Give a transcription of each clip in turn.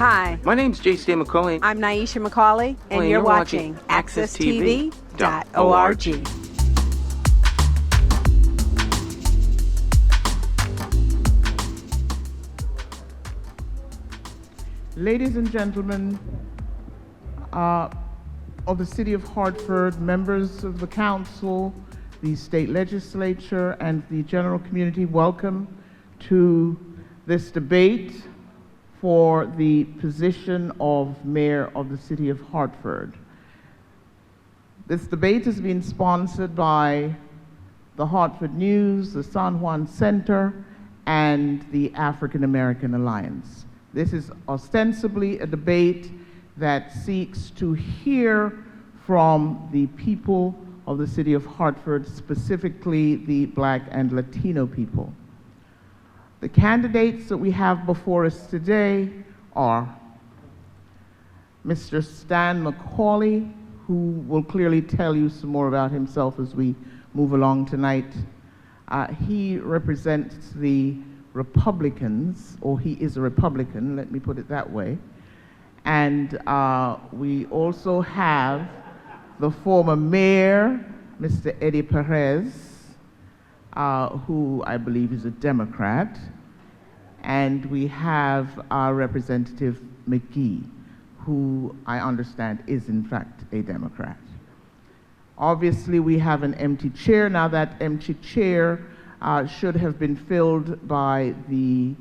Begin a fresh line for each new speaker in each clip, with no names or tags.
Hi,
My name's J.C. McCauley.
I'm Naisha McCauley, and you're watching AccessTV.org.
Ladies and gentlemen of the City of Hartford, members of the Council, the State Legislature, and the general community, welcome to this debate for the position of Mayor of the City of Hartford. This debate has been sponsored by the Hartford News, the San Juan Center, and the African American Alliance. This is ostensibly a debate that seeks to hear from the people of the City of Hartford, specifically the Black and Latino people. The candidates that we have before us today are Mr. Stan McCauley, who will clearly tell you some more about himself as we move along tonight. He represents the Republicans, or he is a Republican, let me put it that way. And we also have the former mayor, Mr. Eddie Perez, who I believe is a Democrat. And we have our Representative McGee, who I understand is in fact a Democrat. Obviously, we have an empty chair. Now, that empty chair should have been filled by the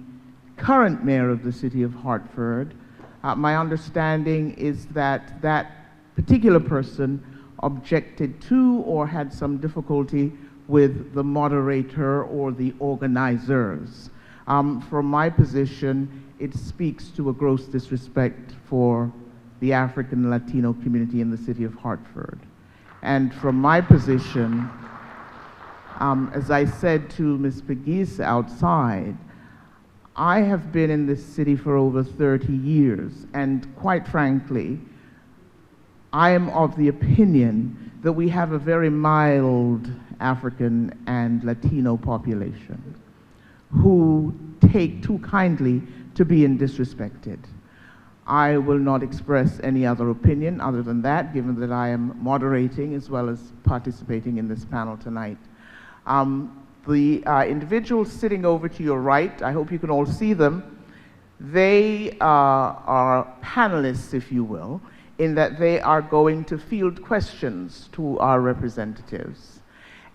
current mayor of the City of Hartford. My understanding is that that particular person objected to or had some difficulty with the moderator or the organizers. From my position, it speaks to a gross disrespect for the African and Latino community in the City of Hartford. And from my position, as I said to Ms. Pegues outside, I have been in this city for over 30 years, and quite frankly, I am of the opinion that we have a very mild African and Latino population who take too kindly to being disrespected. I will not express any other opinion other than that, given that I am moderating as well as participating in this panel tonight. The individuals sitting over to your right, I hope you can all see them, they are panelists, if you will, in that they are going to field questions to our representatives.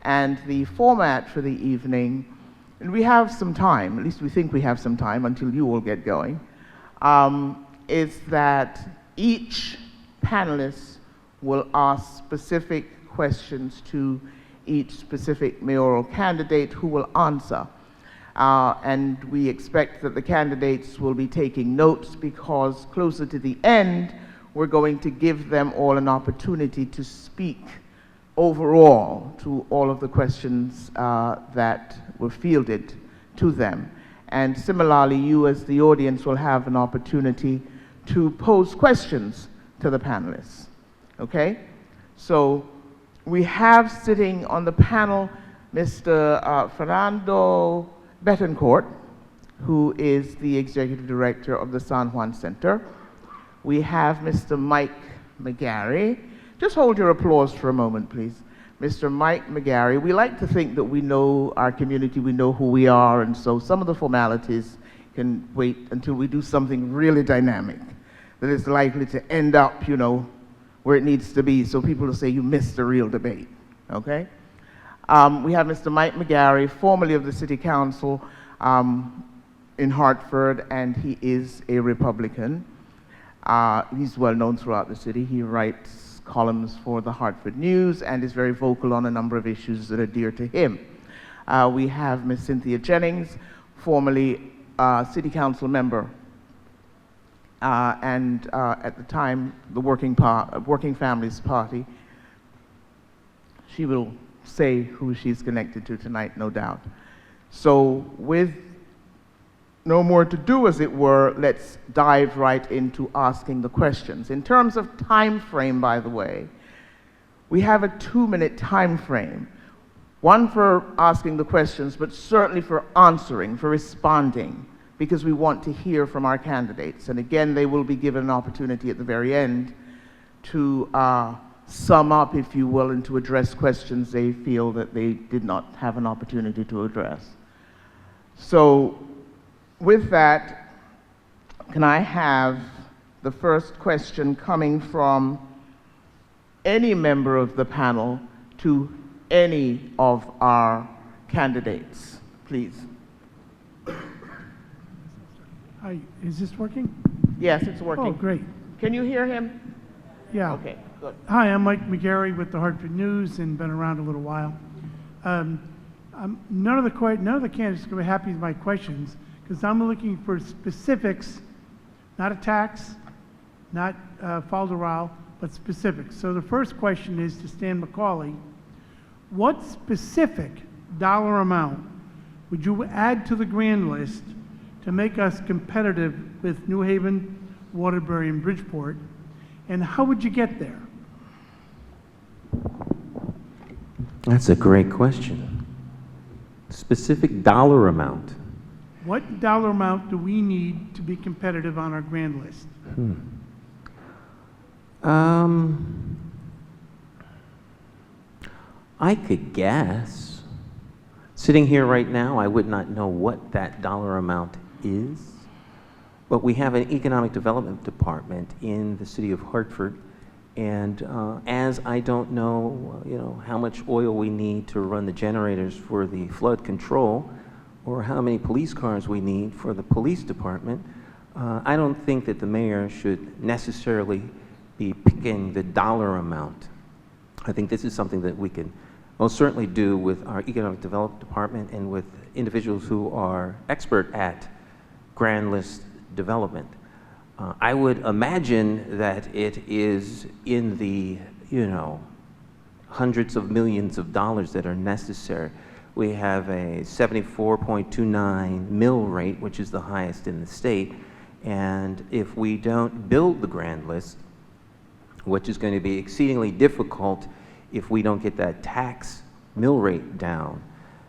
And the format for the evening, and we have some time, at least we think we have some time until you all get going, is that each panelist will ask specific questions to each specific mayoral candidate who will answer. And we expect that the candidates will be taking notes because closer to the end, we're going to give them all an opportunity to speak overall to all of the questions that were fielded to them. And similarly, you as the audience will have an opportunity to pose questions to the panelists, okay? So we have sitting on the panel Mr. Fernando Betancourt, who is the Executive Director of the San Juan Center. We have Mr. Mike McGarry. Just hold your applause for a moment, please. Mr. Mike McGarry, we like to think that we know our community, we know who we are, and so some of the formalities can wait until we do something really dynamic that is likely to end up, you know, where it needs to be, so people will say you missed the real debate, okay? We have Mr. Mike McGarry, formerly of the City Council in Hartford, and he is a Republican. He's well known throughout the city. He writes columns for the Hartford News and is very vocal on a number of issues that are dear to him. We have Ms. Cynthia Jennings, formerly City Council member, and at the time, the Working Families Party. She will say who she's connected to tonight, no doubt. So with no more to do, as it were, let's dive right into asking the questions. In terms of time frame, by the way, we have a 2-minute time frame. One for asking the questions, but certainly for answering, for responding because we want to hear from our candidates. And again, they will be given an opportunity at the very end to sum up, if you will, and to address questions they feel that they did not have an opportunity to address. So with that, can I have the first question coming from any member of the panel to any of our candidates, please?
Hi, is this working?
Yes, it's working.
Oh, great.
Can you hear him?
Yeah.
Okay, good.
Hi, I'm Mike McCauley with the Hartford News and been around a little while. None of the candidates are going to be happy with my questions because I'm looking for specifics, not attacks, not falderal, but specifics. So the first question is to Stan McCauley. What specific dollar amount would you add to the grand list to make us competitive with New Haven, Waterbury, and Bridgeport? And how would you get there?
That's a great question. Specific dollar amount.
What dollar amount do we need to be competitive on our grand list?
I could guess. Sitting here right now, I would not know what that dollar amount is, but we have an economic development department in the city of Hartford, and as I don't know, how much oil we need to run the generators for the flood control, or how many police cars we need for the police department, I don't think that the mayor should necessarily be picking the dollar amount. I think this is something that we can most certainly do with our economic development department and with individuals who are expert at grand list development. I would imagine that it is in the, hundreds of millions of dollars that are necessary. We have a 74.29 mill rate, which is the highest in the state, and if we don't build the grand list, which is going to be exceedingly difficult if we don't get that tax mill rate down.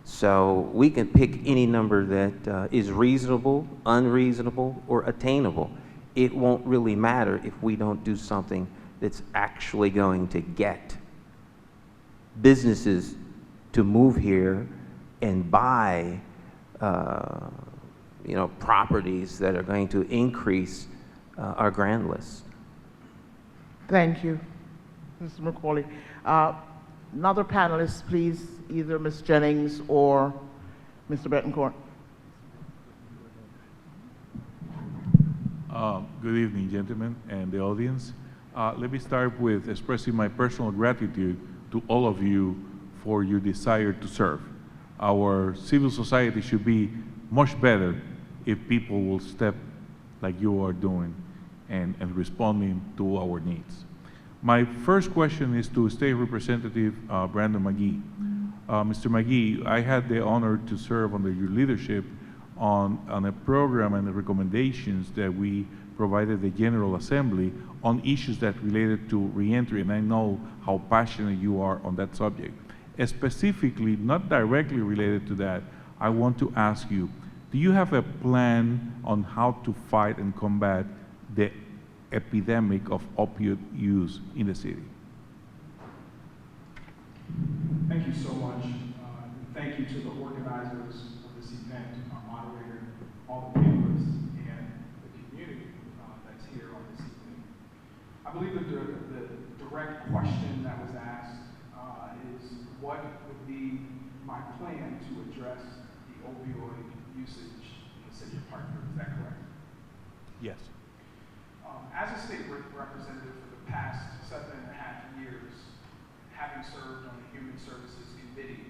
So we can pick any number that is reasonable, unreasonable, or attainable. It won't really matter if we don't do something that's actually going to get businesses to move here and buy properties that are going to increase our grand list.
Thank you, Mr. McCauley. Another panelist, please, either Ms. Jennings or Mr. Betancourt.
Good evening, gentlemen, and the audience. Let me start with expressing my personal gratitude to all of you for your desire to serve. Our civil society should be much better if people will step like you are doing and responding to our needs. My first question is to State Representative Brandon McGee. Mr. McGee, I had the honor to serve under your leadership on a program and the recommendations that we provided the General Assembly on issues that related to reentry, and I know how passionate you are on that subject. Specifically, not directly related to that, I want to ask you, do you have a plan on how to fight and combat the epidemic of opioid use in the city?
Thank you so much. Thank you to the organizers of this event, our moderator, all the panelists, and the community that's here on this evening. I believe that the direct question that was asked is what would be my plan to address the opioid usage in the city of Hartford. Is that correct?
Yes.
As a state representative for the past 7.5 years, having served on the Human Services Committee,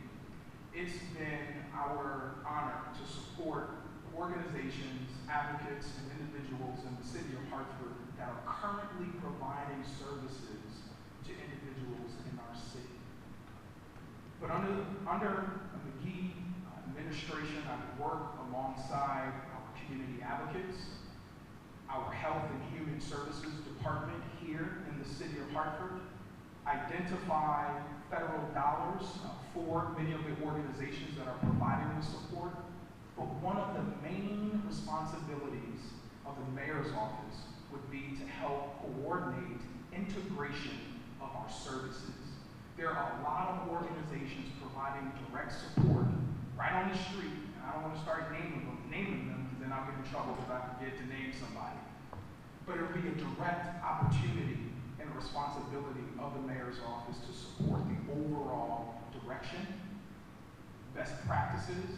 it's been our honor to support organizations, advocates, and individuals in the city of Hartford that are currently providing services to individuals in our city. But under the McGee administration, I've worked alongside our community advocates, our Health and Human Services Department here in the city of Hartford, identify federal dollars for many of the organizations that are providing the support, But one of the main responsibilities of the mayor's office would be to help coordinate integration of our services. There are a lot of organizations providing direct support right on the street, and I don't want to start naming them, because then I'll get in trouble if I forget to name somebody. But it would be a direct opportunity and responsibility of the mayor's office to support the overall direction, best practices,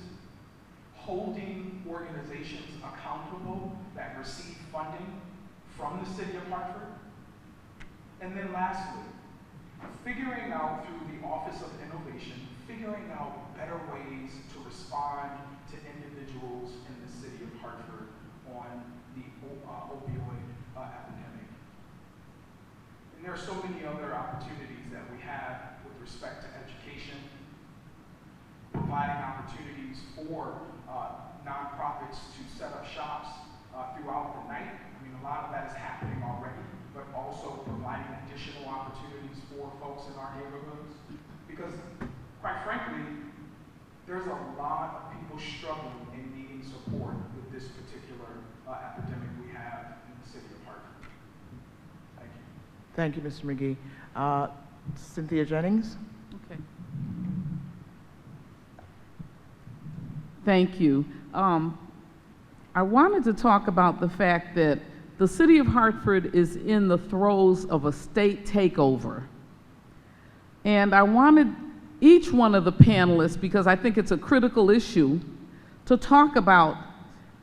holding organizations accountable that receive funding from the city of Hartford. And then lastly, figuring out through the Office of Innovation, figuring out better ways to respond to individuals in the city of Hartford on the opioid epidemic. And there are so many other opportunities that we have with respect to education, providing opportunities for nonprofits to set up shops throughout the night. I mean, a lot of that is happening already, but also providing additional opportunities for folks in our neighborhoods. Because, quite frankly, there's a lot of people struggling and needing support with this particular epidemic we have in the city of Hartford. Thank you.
Thank you, Mr. McGee. Cynthia Jennings?
Okay. Thank you. I wanted to talk about the fact that the city of Hartford is in the throes of a state takeover. And I wanted each one of the panelists, because I think it's a critical issue, to talk about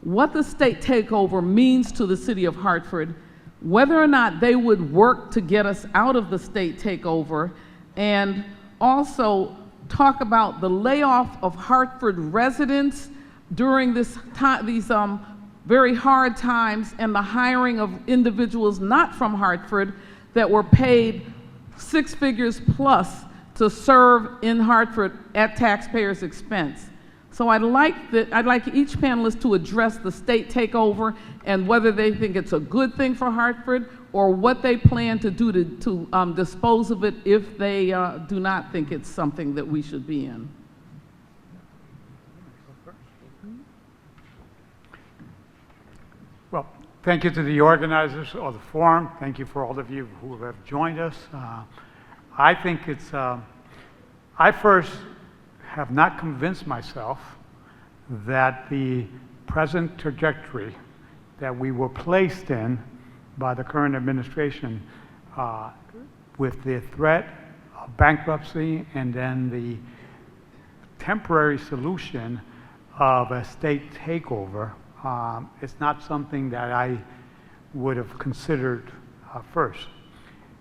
what the state takeover means to the city of Hartford, whether or not they would work to get us out of the state takeover, and also talk about the layoff of Hartford residents during this time, these very hard times, and the hiring of individuals not from Hartford that were paid 6 figures plus to serve in Hartford at taxpayers' expense. So I'd like each panelist to address the state takeover and whether they think it's a good thing for Hartford or what they plan to do to dispose of it if they do not think it's something that we should be in.
Well, thank you to the organizers of the forum. Thank you for all of you who have joined us. I think it's, I first have not convinced myself that the present trajectory that we were placed in by the current administration with the threat of bankruptcy and then the temporary solution of a state takeover, it's not something that I would have considered first.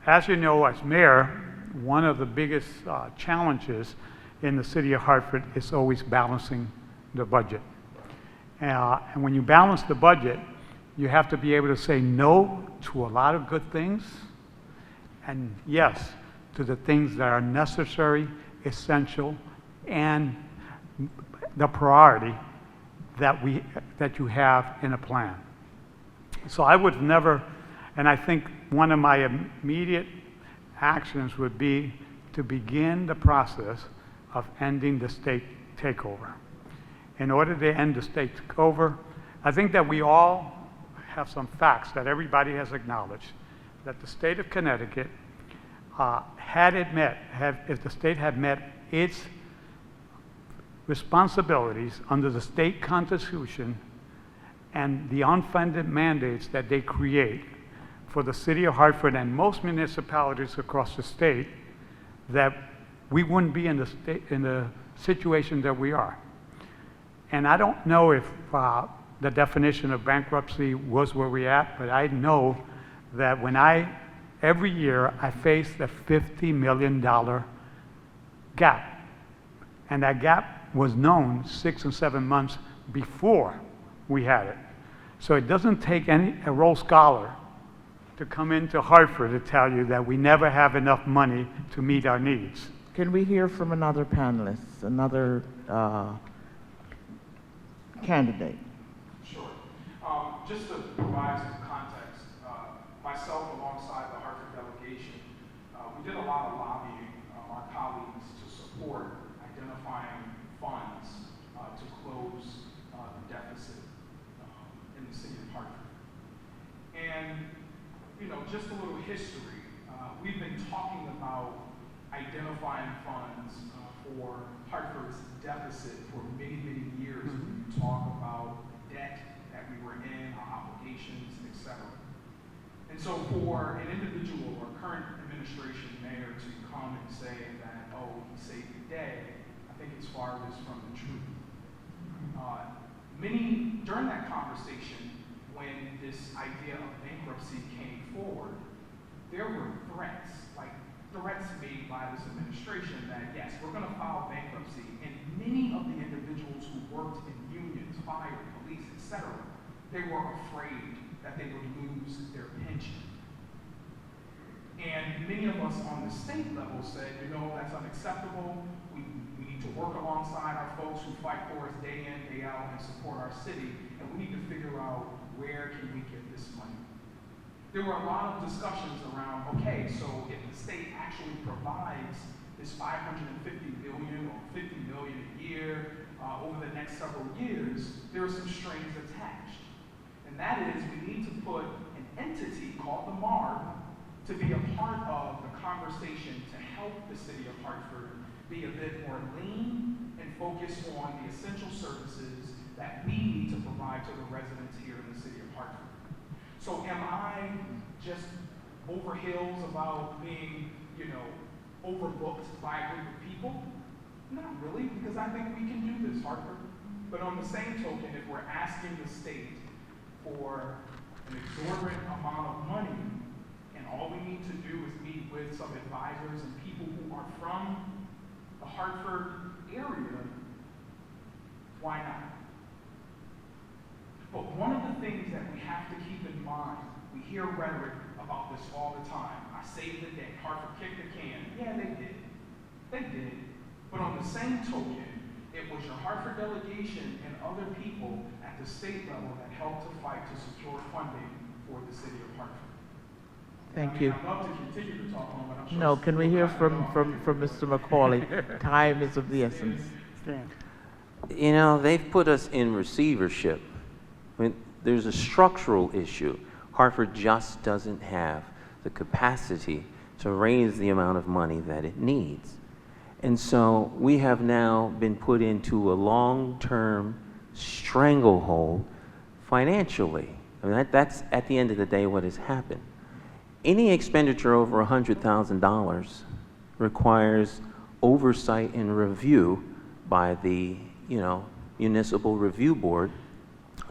As you know, as mayor, one of the biggest challenges in the city of Hartford is always balancing the budget. And when you balance the budget, you have to be able to say no to a lot of good things and yes to the things that are necessary, essential, and the priority that you have in a plan. So I would never, and I think one of my immediate actions would be to begin the process of ending the state takeover. In order to end the state takeover, I think that we all have some facts that everybody has acknowledged, that the state of Connecticut, if the state had met its responsibilities under the state constitution and the unfunded mandates that they create for the city of Hartford and most municipalities across the state, that we wouldn't be in the situation that we are. And I don't know if the definition of bankruptcy was where we're at, but I know that every year I face a $50 million gap. And that gap was known 6 and 7 months before we had it. So it doesn't take a Rhodes Scholar to come into Hartford to tell you that we never have enough money to meet our needs.
Can we hear from another panelist, another candidate?
Sure. Just to provide some context, myself alongside the Hartford delegation, we did a lot of lobbying our colleagues to support identifying funds to close history. We've been talking about identifying funds for Hartford's deficit for many, many years. When you talk about debt that we were in, our obligations, etc. And so for an individual or current administration mayor to come and say that, oh, he saved the day, I think it's farthest from the truth. During that conversation, when this idea of bankruptcy came forward, there were threats made by this administration that, yes, we're going to file bankruptcy, and many of the individuals who worked in unions, fire, police, etc., they were afraid that they would lose their pension. And many of us on the state level said, you know, that's unacceptable. We need to work alongside our folks who fight for us day in, day out, and support our city, and we need to figure out where can we get this money. There were a lot of discussions around, okay, so if the state actually provides this $550 billion or $50 million a year over the next several years, there are some strings attached. And that is, we need to put an entity called the MARB to be a part of the conversation to help the city of Hartford be a bit more lean and focus on the essential services that we need to provide to the residents here in the city of Hartford. So am I just over hills about being, you know, overbooked by a group of people? Not really, because I think we can do this, Hartford. But on the same token, if we're asking the state for an exorbitant amount of money, and all we need to do is meet with some advisors and people who are from the Hartford area, why not? But one of the things that we have to keep in mind, we hear rhetoric about this all the time. I saved the day, Hartford kicked the can. Yeah, they did. They did. But on the same token, it was your Hartford delegation and other people at the state level that helped to fight to secure funding for the city of Hartford.
Thank you.
I'd love to continue to talk on, but I'm sure.
No, can we hear from Mr. McCauley? Time is of the essence.
Stan.
You know, they've put us in receivership. I mean, there's a structural issue. Hartford just doesn't have the capacity to raise the amount of money that it needs. And so we have now been put into a long-term stranglehold financially. I mean, that's at the end of the day what has happened. Any expenditure over $100,000 requires oversight and review by the, municipal review board,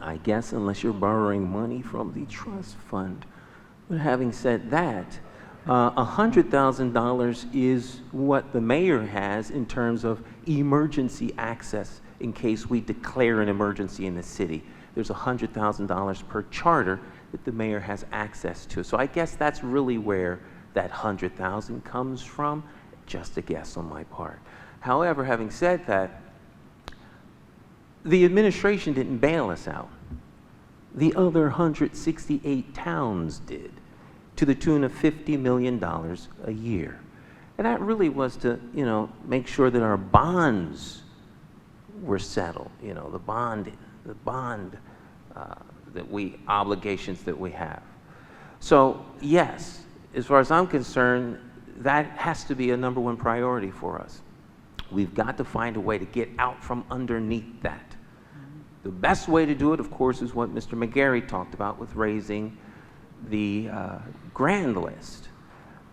I guess, unless you're borrowing money from the trust fund. But having said that, $100,000 is what the mayor has in terms of emergency access in case we declare an emergency in the city. There's $100,000 per charter that the mayor has access to. So I guess that's really where that $100,000 comes from, just a guess on my part. However, having said that, the administration didn't bail us out. The other 168 towns did, to the tune of $50 million a year. And that really was to, make sure that our bonds were settled, the bond obligations that we have. So yes, as far as I'm concerned, that has to be a number one priority for us. We've got to find a way to get out from underneath that. The best way to do it, of course, is what Mr. McGarry talked about with raising the grand list.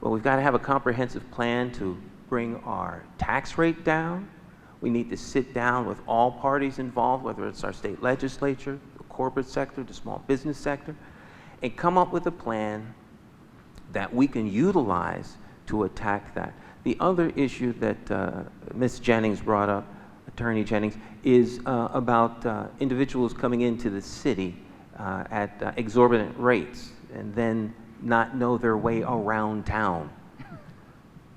Well, we've got to have a comprehensive plan to bring our tax rate down. We need to sit down with all parties involved, whether it's our state legislature, the corporate sector, the small business sector, and come up with a plan that we can utilize to attack that. The other issue that Ms. Jennings brought up, Attorney Jennings, is about individuals coming into the city at exorbitant rates and then not know their way around town.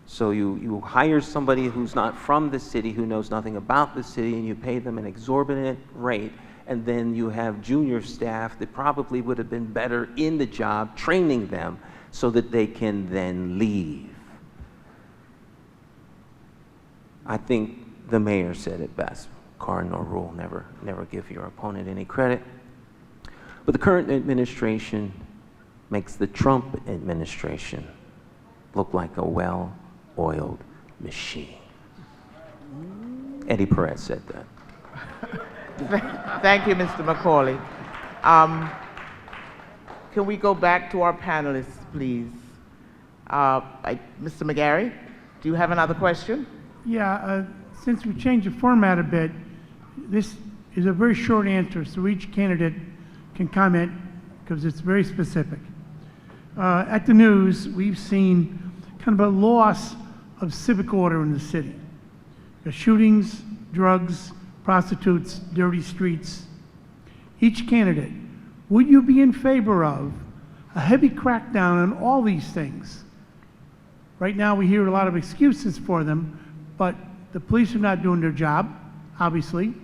So you hire somebody who's not from the city, who knows nothing about the city, and you pay them an exorbitant rate, and then you have junior staff that probably would have been better in the job, training them so that they can then leave. I think the mayor said it best. Cardinal rule, never give your opponent any credit. But the current administration makes the Trump administration look like a well-oiled machine. Eddie Perez said that.
Thank you, Mr. McCauley. Can we go back to our panelists, please? Mr. McGarry, do you have another question?
Yeah, since we changed the format a bit, this is a very short answer, so each candidate can comment because it's very specific. At the news, we've seen kind of a loss of civic order in the city. Shootings, drugs, prostitutes, dirty streets. Each candidate, would you be in favor of a heavy crackdown on all these things? Right now, we hear a lot of excuses for them, but the police are not doing their job, obviously.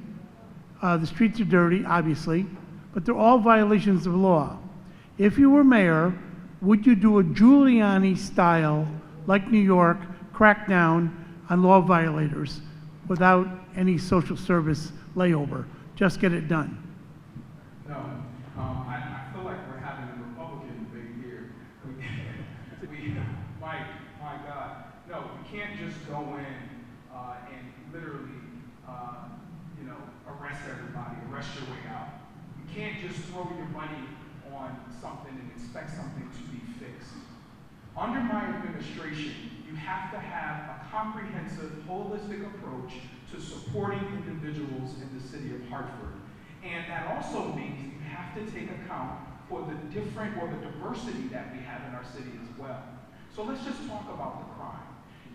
The streets are dirty, obviously, but they're all violations of law. If you were mayor, would you do a Giuliani style, like New York, crackdown on law violators without any social service layover? Just get it done.
No, I feel like we're having a Republican debate here. My God, no, we can't just go in and literally, arrest everybody, arrest your way out. You can't just throw your money on something and expect something to be fixed. Under my administration, you have to have a comprehensive, holistic approach to supporting individuals in the city of Hartford. And that also means you have to take account for the different or the diversity that we have in our city as well. So let's just talk about the crime.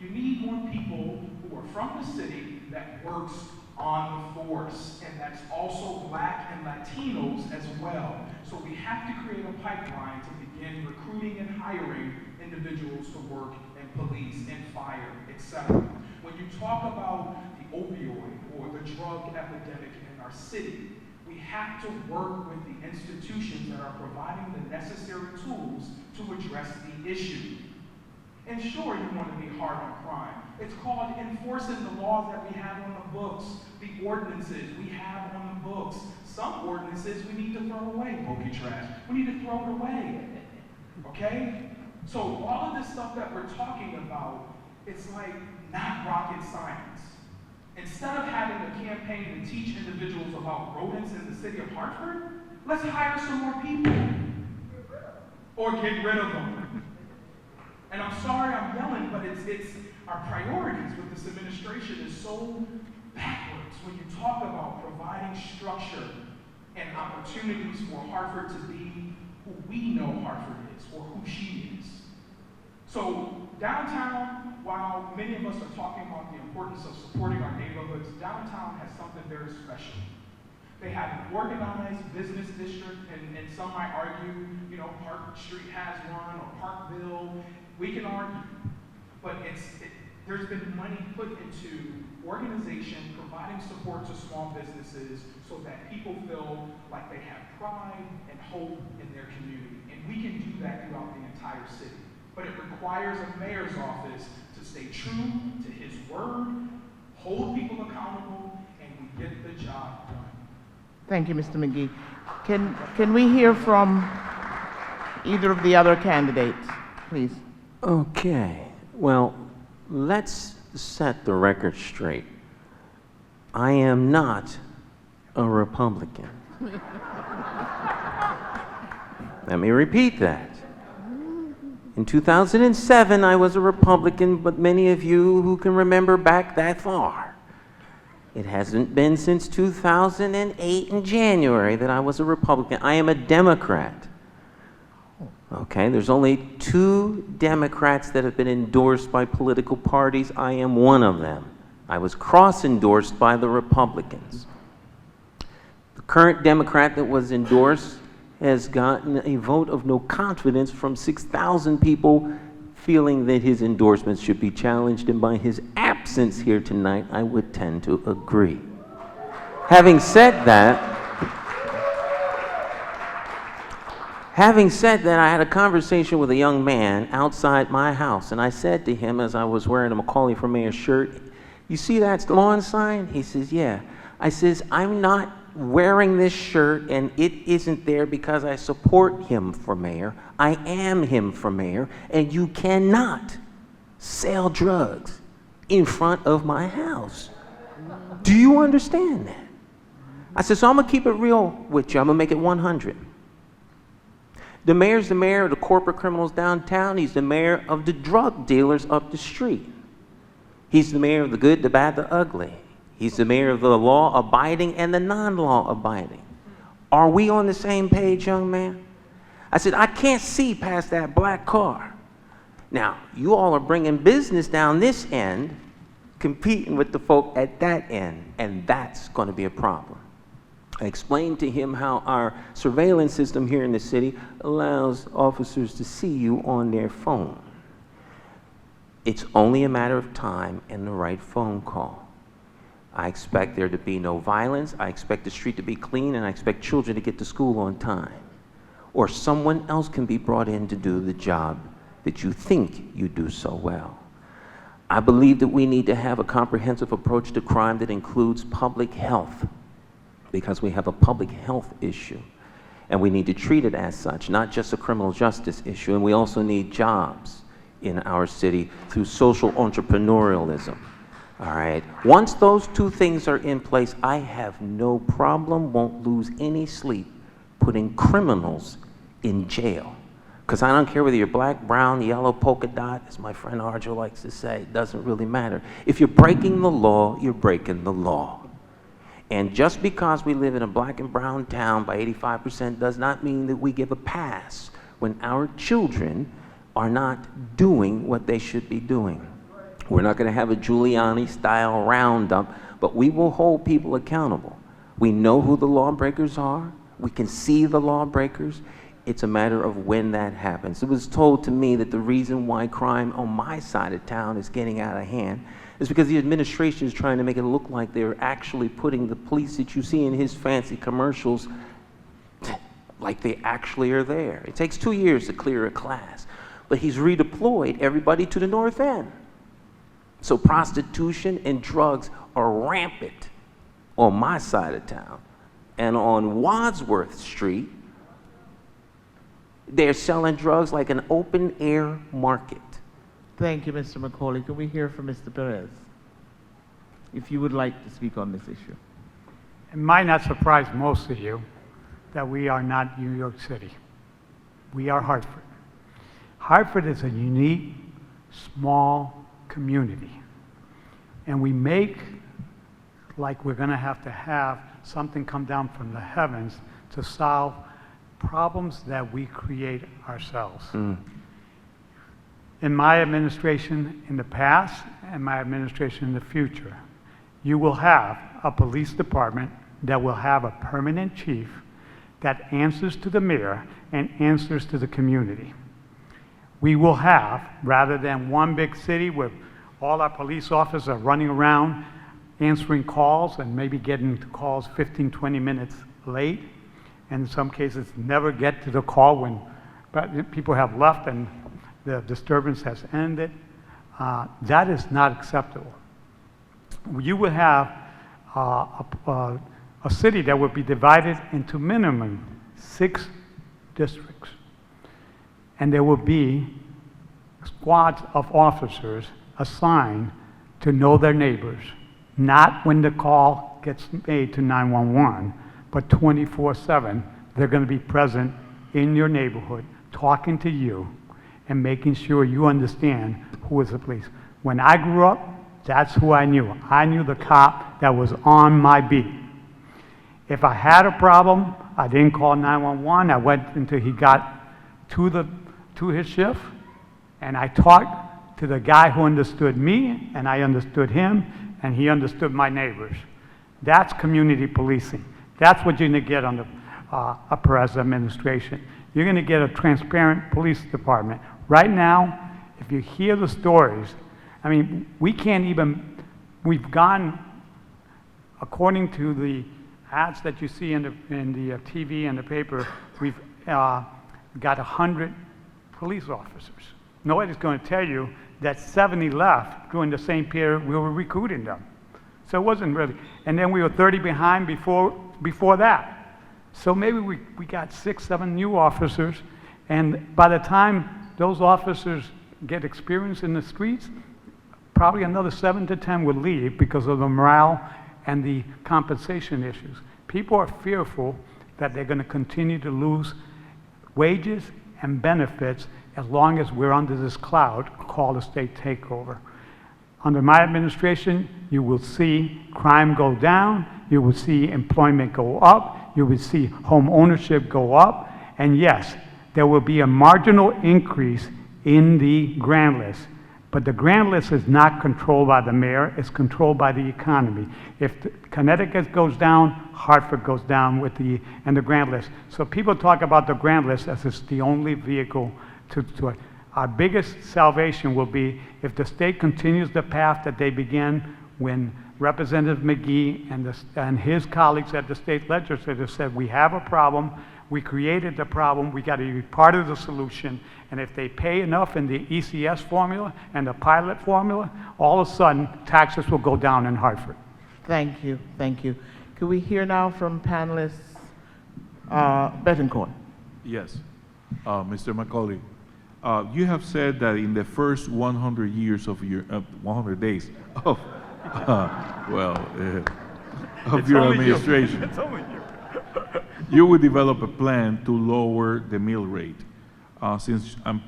You need more people who are from the city that works on the force, and that's also Black and Latinos as well. So we have to create a pipeline to begin recruiting and hiring individuals to work in police and fire, etc. When you talk about the opioid or the drug epidemic in our city, we have to work with the institutions that are providing the necessary tools to address the issue. And sure, you want to be hard on crime. It's called enforcing the laws that we have on the books, the ordinances we have on the books. Some ordinances we need to throw away, pokey trash. We need to throw it away, okay? So all of this stuff that we're talking about, it's like not rocket science. Instead of having a campaign to teach individuals about rodents in the city of Hartford, let's hire some more people. Or get rid of them. And I'm sorry I'm yelling, but it's our priorities with this administration is so backwards when you talk about providing structure and opportunities for Hartford to be who we know Hartford is or who she is. So downtown, while many of us are talking about the importance of supporting our neighborhoods, downtown has something very special. They have an organized business district, and some might argue, Park Street has one, or Parkville. We can argue, but there's been money put into organization, providing support to small businesses so that people feel like they have pride and hope in their community. And we can do that throughout the entire city. But it requires a mayor's office to stay true to his word, hold people accountable, and we get the job done.
Thank you, Mr. McGee. Can we hear from either of the other candidates, please?
Okay, well, let's set the record straight. I am not a Republican. Let me repeat that. In 2007, I was a Republican, but many of you who can remember back that far, it hasn't been since 2008 in January that I was a Republican. I am a Democrat. Okay, there's only 2 Democrats that have been endorsed by political parties. I am one of them. I was cross-endorsed by the Republicans. The current Democrat that was endorsed has gotten a vote of no confidence from 6,000 people feeling that his endorsements should be challenged, and by his absence here tonight, I would tend to agree. Having said that, I had a conversation with a young man outside my house, and I said to him as I was wearing a McCauley for Mayor shirt, "You see that lawn sign?" He says, "Yeah." I says, "I'm not wearing this shirt and it isn't there because I support him for mayor. I am him for mayor, and you cannot sell drugs in front of my house. Do you understand that? I said, so I'm gonna keep it real with you. I'm gonna make it 100. The mayor's the mayor of the corporate criminals downtown. He's the mayor of the drug dealers up the street. He's the mayor of the good, the bad, the ugly. He's the mayor of the law-abiding and the non-law-abiding. Are we on the same page, young man? I said, I can't see past that black car. Now, you all are bringing business down this end, competing with the folk at that end, and that's going to be a problem. I explained to him how our surveillance system here in the city allows officers to see you on their phone. It's only a matter of time and the right phone call. I expect there to be no violence, I expect the street to be clean, and I expect children to get to school on time. Or someone else can be brought in to do the job that you think you do so well. I believe that we need to have a comprehensive approach to crime that includes public health, because we have a public health issue, and we need to treat it as such, not just a criminal justice issue. And we also need jobs in our city through social entrepreneurialism. All right, once those two things are in place, I have no problem, won't lose any sleep putting criminals in jail. Because I don't care whether you're black, brown, yellow, polka dot, as my friend Arjo likes to say, it doesn't really matter. If you're breaking the law, you're breaking the law. And just because we live in a black and brown town by 85% does not mean that we give a pass when our children are not doing what they should be doing. We're not going to have a Giuliani-style roundup, but we will hold people accountable. We know who the lawbreakers are. We can see the lawbreakers. It's a matter of when that happens. It was told to me that the reason why crime on my side of town is getting out of hand is because the administration is trying to make it look like they're actually putting the police that you see in his fancy commercials like they actually are there. It takes 2 years to clear a class, but he's redeployed everybody to the north end. So prostitution and drugs are rampant on my side of town. And on Wadsworth Street, they're selling drugs like an open-air market.
Thank you, Mr. McCauley. Can we hear from Mr. Perez, if you would like to speak on this issue?
It might not surprise most of you that we are not New York City. We are Hartford. Hartford is a unique, small community. And we make like we're going to have something come down from the heavens to solve problems that we create ourselves. In my administration in the past and my administration in the future, you will have a police department that will have a permanent chief that answers to the mayor and answers to the community. We will have, rather than one big city with all our police officers are running around answering calls and maybe getting to calls 15, 20 minutes late, and in some cases never get to the call when people have left and the disturbance has ended. That is not acceptable. You will have a city that would be divided into minimum 6 districts. And there will be squads of officers assigned to know their neighbors, not when the call gets made to 911, but 24/7. They're going to be present in your neighborhood, talking to you, and making sure you understand who is the police. When I grew up, that's who I knew. I knew the cop that was on my beat. If I had a problem, I didn't call 911. I went until he got to his shift, and I talked to the guy who understood me, and I understood him, and he understood my neighbors. That's community policing. That's what you're going to get under a Perez administration. You're going to get a transparent police department. Right now, if you hear the stories, I mean, we've gone, according to the ads that you see in the TV and the paper, we've got 100 police officers. Nobody's going to tell you that 70 left during the same period we were recruiting them. So it wasn't really, and then we were 30 behind before before that. So maybe we got 6, 7 new officers, and by the time those officers get experience in the streets, probably another 7 to 10 would leave because of the morale and the compensation issues. People are fearful that they're going to continue to lose wages and benefits as long as we're under this cloud called a state takeover. Under my administration, you will see crime go down, you will see employment go up, you will see home ownership go up, and yes, there will be a marginal increase in the grant list. But the grant list is not controlled by the mayor, it's controlled by the economy. If Connecticut goes down, Hartford goes down with the grant list. So people talk about the grant list as it's the only vehicle to it. Our biggest salvation will be if the state continues the path that they began when Representative McGee and his colleagues at the state legislature said, we have a problem, we created the problem, we got to be part of the solution, and if they pay enough in the ECS formula and the pilot formula, all of a sudden taxes will go down in Hartford.
Thank you, thank you. Can we hear now from panelists? Betancourt.
Yes. Mr. McCauley, you have said that in the first 100 years of your, 100 days of, of your administration,
It's only you.
you would develop a plan to lower the mill rate. Since I'm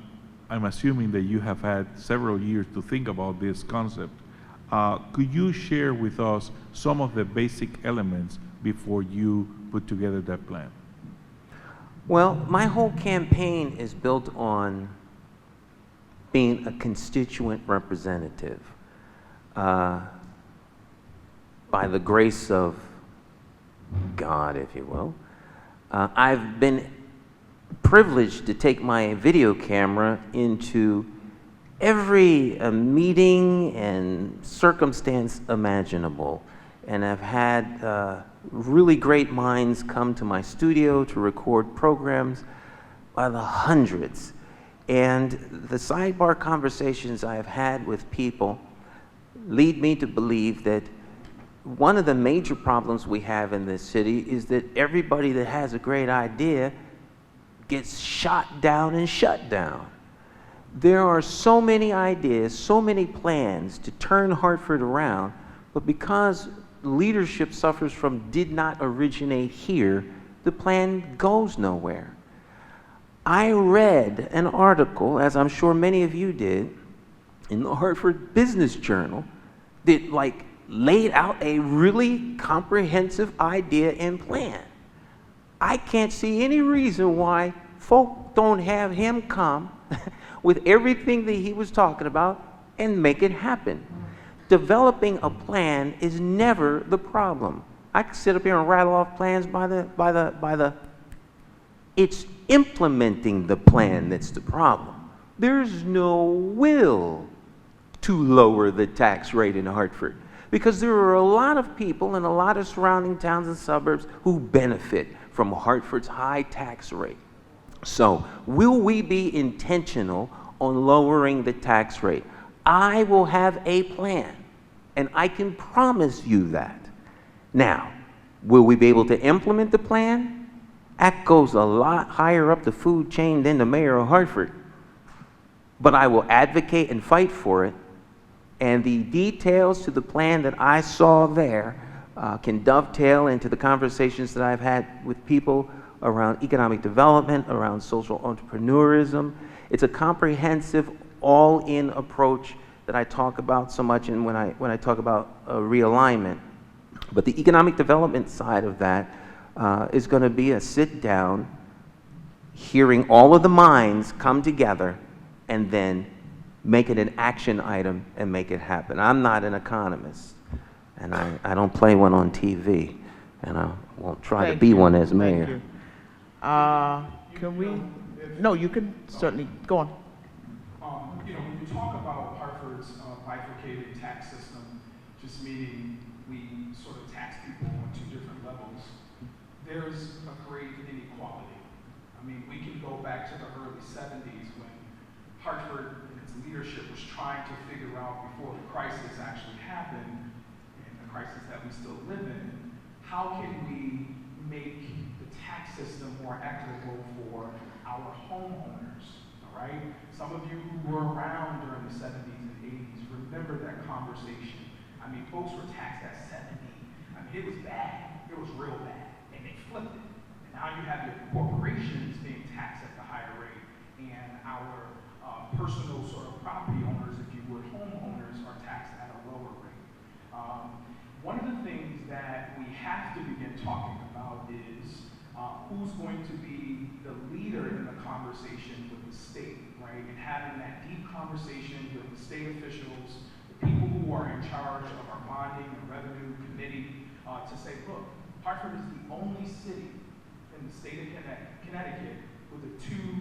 assuming that you have had several years to think about this concept, could you share with us some of the basic elements before you put together that plan?
Well, my whole campaign is built on being a constituent representative. By the grace of God, if you will, I've been privileged to take my video camera into every meeting and circumstance imaginable. And I've had really great minds come to my studio to record programs by the hundreds. And the sidebar conversations I've had with people lead me to believe that one of the major problems we have in this city is that everybody that has a great idea gets shot down and shut down. There are so many ideas, so many plans to turn Hartford around, but because leadership suffers from did not originate here, the plan goes nowhere. I read an article, as I'm sure many of you did, in the Hartford Business Journal that laid out a really comprehensive idea and plan. I can't see any reason why folk don't have him come with everything that he was talking about and make it happen. Developing a plan is never the problem. I can sit up here and rattle off plans it's implementing the plan that's the problem. There's no will to lower the tax rate in Hartford because there are a lot of people in a lot of surrounding towns and suburbs who benefit from Hartford's high tax rate. So, will we be intentional on lowering the tax rate? I will have a plan, and I can promise you that. Now, will we be able to implement the plan? That goes a lot higher up the food chain than the mayor of Hartford. But I will advocate and fight for it, and the details to the plan that I saw there can dovetail into the conversations that I've had with people around economic development, around social entrepreneurism. It's a comprehensive, all-in approach that I talk about so much when I talk about realignment. But the economic development side of that is going to be a sit-down, hearing all of the minds come together, and then make it an action item and make it happen. I'm not an economist, and I don't play one on TV, and I won't try to be one as mayor.
Can we? No, you can certainly go on.
When you talk about Hartford's bifurcated tax system, just meaning we sort of tax people on two different levels, there's a great inequality. I mean, we can go back to the early 70s when Hartford and its leadership was trying to figure out before the crisis actually happened, and the crisis that we still live in, how can we make the tax system more equitable for our homeowners, all right? Some of you who were around during the 70s and 80s remember that conversation. I mean, folks were taxed at 70. I mean, it was bad. It was real bad. And they flipped it. And now you have your corporations being taxed at the higher rate, and our personal sort of property owners, if you would, homeowners, are taxed at a lower rate. One of the things that we have to begin talking about is who's going to be the leader in the conversation with the state, right? And having that deep conversation with the state officials, the people who are in charge of our bonding and revenue committee, to say, look, Hartford is the only city in the state of Connecticut with a two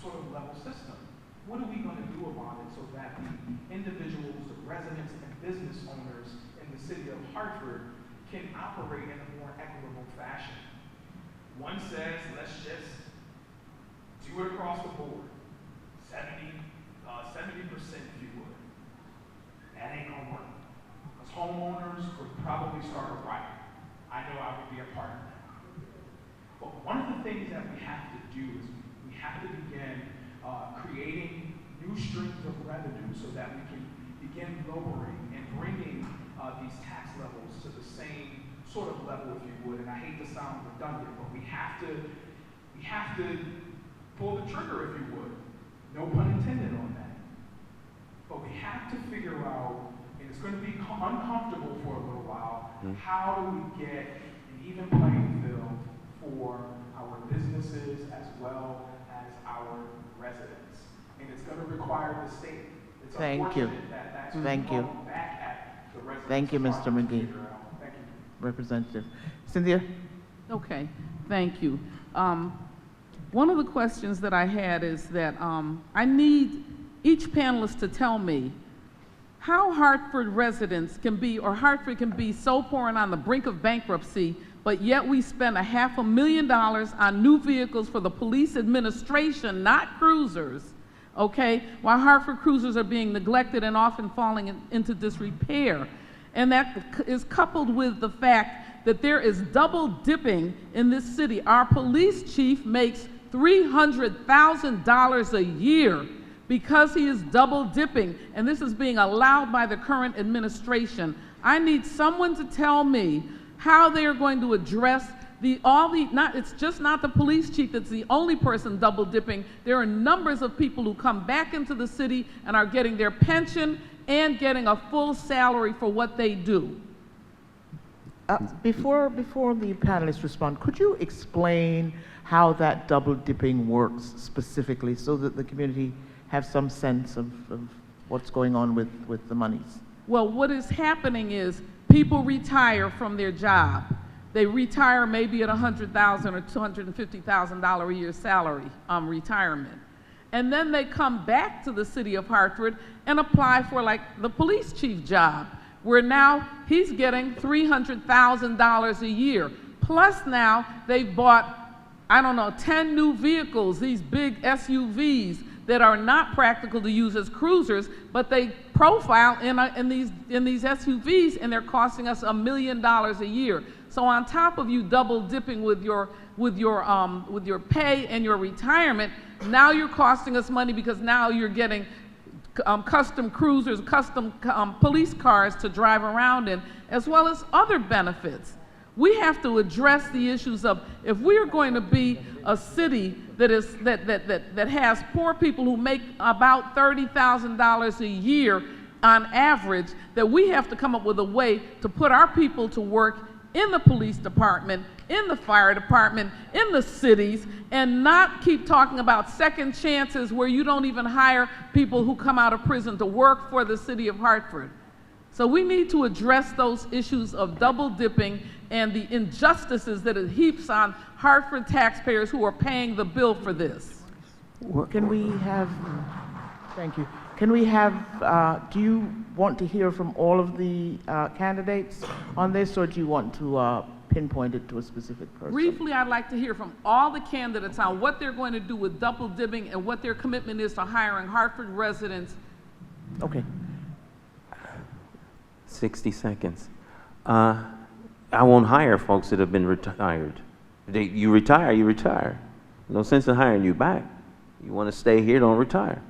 sort of level system. What are we going to do about it so that the individuals, the residents, and business owners in the city of Hartford can operate in a more equitable fashion? One says, let's just do it across the board, 70% if you would. That ain't gonna work. Because homeowners would probably start a riot. I know I would be a part of that. But one of the things that we have to do is we have to begin creating new streams of revenue so that we can begin lowering and bringing these tax levels to the same sort of level, if you would. And I hate to sound redundant, but we have to pull the trigger, if you would. No pun intended on that. But we have to figure out, and it's going to be uncomfortable for a little while, how do we get an even playing field for our businesses as well as our residents. And it's going to require the state. It's
Thank you.
That that's
Thank you.
back at the residents.
Thank you, Mr. McGee.
Thank you.
Representative. Cynthia?
Okay, thank you. One of the questions that I had is that I need each panelist to tell me how Hartford residents can be, or Hartford can be so poor and on the brink of bankruptcy, but yet we spend $500,000 on new vehicles for the police administration, not cruisers, okay, while Hartford cruisers are being neglected and often falling into disrepair. And that is coupled with the fact that there is double dipping in this city. Our police chief makes $300,000 a year because he is double dipping, and this is being allowed by the current administration. I need someone to tell me how they are going to address it's just not the police chief that's the only person double dipping. There are numbers of people who come back into the city and are getting their pension and getting a full salary for what they do.
Before the panelists respond, could you explain how that double dipping works specifically so that the community have some sense of what's going on with the monies?
Well, what is happening is people retire from their job. They retire maybe at $100,000 or $250,000 a year salary retirement. And then they come back to the city of Hartford and apply for like the police chief job, where now he's getting $300,000 a year. Plus now they've bought, 10 new vehicles, these big SUVs that are not practical to use as cruisers, but they profile in these SUVs, and they're costing us $1 million a year. So on top of you double dipping with your pay and your retirement, now you're costing us money because now you're getting custom cruisers, custom police cars to drive around in, as well as other benefits. We have to address the issues of, if we are going to be a city that has poor people who make about $30,000 a year on average, that we have to come up with a way to put our people to work in the police department, in the fire department, in the cities, and not keep talking about second chances where you don't even hire people who come out of prison to work for the city of Hartford. So we need to address those issues of double dipping and the injustices that it heaps on Hartford taxpayers who are paying the bill for this.
Can we have, thank you. Can we have, do you want to hear from all of the candidates on this, or do you want to pinpoint it to a specific person?
Briefly, I'd like to hear from all the candidates on what they're going to do with double dipping and what their commitment is to hiring Hartford residents.
Okay.
60 seconds. I won't hire folks that have been retired. You retire, you retire. No sense in hiring you back. You want to stay here, don't retire.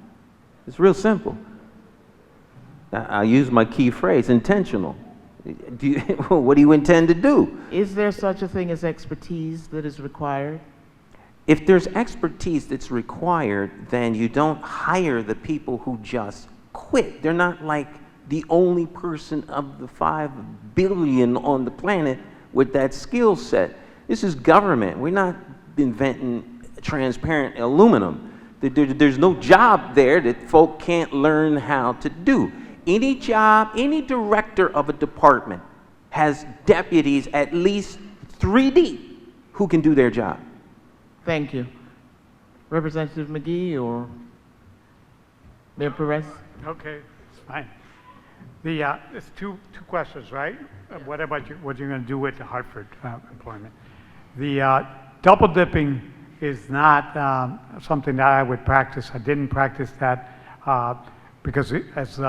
It's real simple. I'll use my key phrase, intentional. What do you intend to do?
Is there such a thing as expertise that is required?
If there's expertise that's required, then you don't hire the people who just quit. They're not like the only person of the 5 billion on the planet with that skill set. This is government. We're not inventing transparent aluminum. There's no job there that folk can't learn how to do. Any job, any director of a department has deputies at least 3 deep who can do their job.
Thank you. Representative McGee or Mayor Perez?
Okay, it's fine. It's two questions, right? What about what you're going to do with the Hartford employment? The double dipping is not something that I would practice. I didn't practice that because as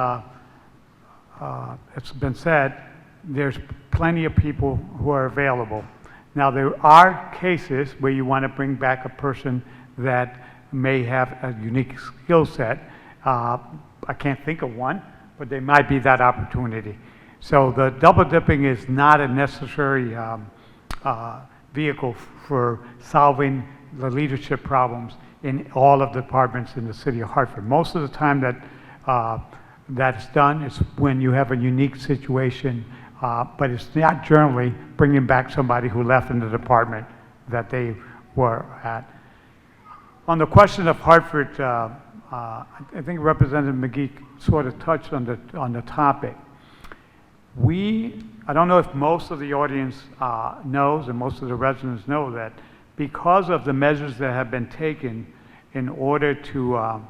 it's been said, there's plenty of people who are available. Now, there are cases where you want to bring back a person that may have a unique skill set. I can't think of one, but there might be that opportunity. So the double dipping is not a necessary vehicle for solving the leadership problems in all of the departments in the city of Hartford. Most of the time that's done is when you have a unique situation, but it's not generally bringing back somebody who left in the department that they were at. On the question of Hartford, I think Representative McGee sort of touched on the topic. I don't know if most of the audience knows and most of the residents know that because of the measures that have been taken in order to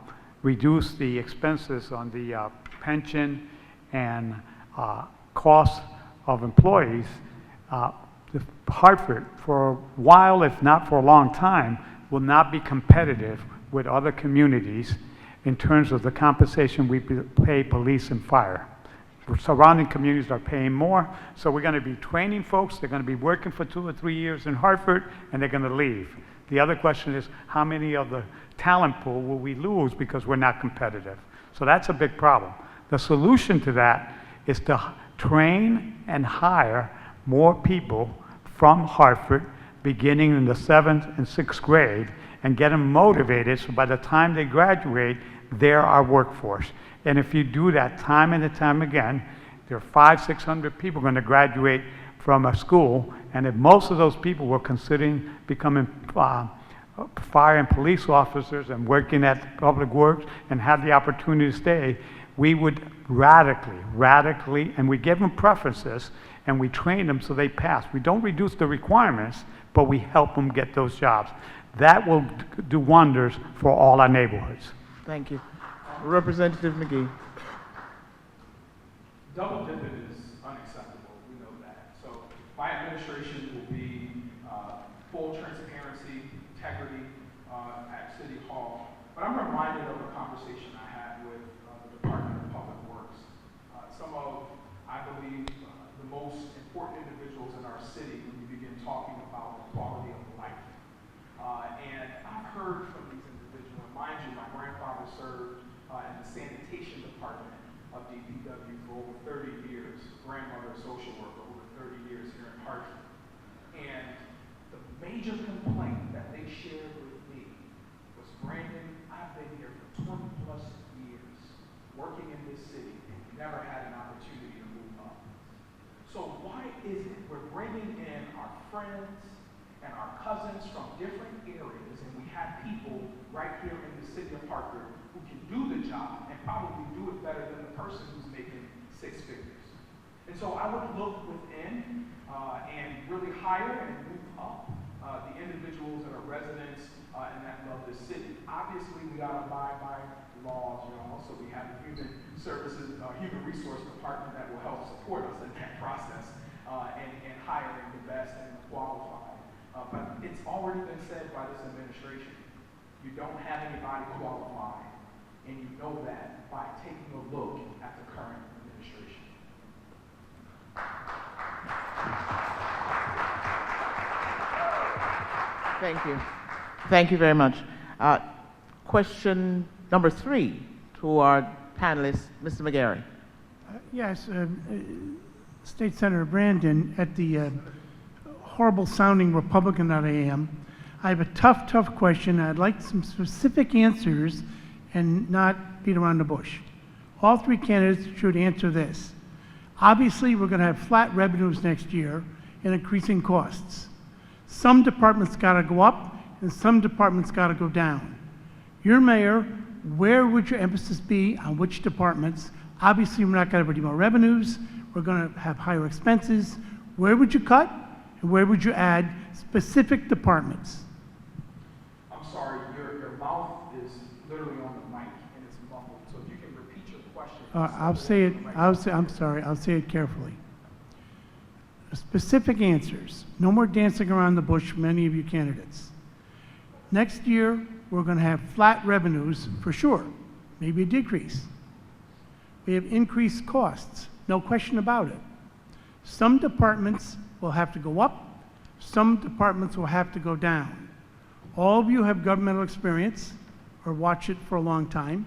reduce the expenses on the pension and costs of employees, Hartford, for a while, if not for a long time, will not be competitive with other communities in terms of the compensation we pay police and fire. Surrounding communities are paying more, so we're going to be training folks. They're going to be working for 2 or 3 years in Hartford, and they're going to leave. The other question is, how many of the talent pool will we lose because we're not competitive? So that's a big problem. The solution to that is to train and hire more people from Hartford beginning in the 7th and 6th grade and get them motivated so by the time they graduate, they're our workforce. And if you do that time and time again, there are 500-600 people going to graduate from a school, and if most of those people were considering becoming fire and police officers and working at public works and have the opportunity to stay, we would radically, and we give them preferences and we train them so they pass. We don't reduce the requirements, but we help them get those jobs. That will do wonders for all our neighborhoods.
Thank you. Representative McGee.
Double dipping is unacceptable. We know that. So my administration will be full transparency, integrity at City Hall. But I'm reminded of a conversation I had with the Department of Public Works. Some of, I believe, the most important individuals in our city when you begin talking about the quality of life. And I've heard from these individuals. Mind you, my grandfather served in the sanitation department of DPW for over 30 years, grandmother social worker over 30 years here in Hartford. And the major complaint that they shared with me was, Brandon, I've been here for 20 plus years working in this city and never had an opportunity to move up. So why is it we're bringing in our friends and our cousins from different areas, and we have people right here in the city of Hartford who can do the job and probably do it better than the person who's making 6 figures. And so I would look within and really hire and move up the individuals that are residents and that love this city. Obviously, we got to abide by laws, y'all. So we have a human resource department that will help support us in that process and hiring the best and the qualified. But it's already been said by this administration. You don't have anybody qualified, and you know that by taking a look at the current administration.
Thank you. Thank you very much. Question number 3 to our panelist, Mr. McGarry.
Yes, State Senator Brandon, at the horrible sounding Republican that I am, I have a tough question. I'd like some specific answers and not beat around the bush. All 3 candidates should answer this. Obviously, we're going to have flat revenues next year and increasing costs. Some departments got to go up and some departments got to go down. You're mayor, where would your emphasis be on which departments? Obviously, we're not going to have any more revenues. We're going to have higher expenses. Where would you cut and where would you add specific departments?
I'm sorry, your mouth is literally on the mic and it's muffled. So if you can repeat your question.
I'm sorry, I'll say it carefully. Specific answers. No more dancing around the bush from any of you candidates. Next year, we're going to have flat revenues for sure, maybe a decrease. We have increased costs, no question about it. Some departments will have to go up, some departments will have to go down. All of you have governmental experience or watch it for a long time.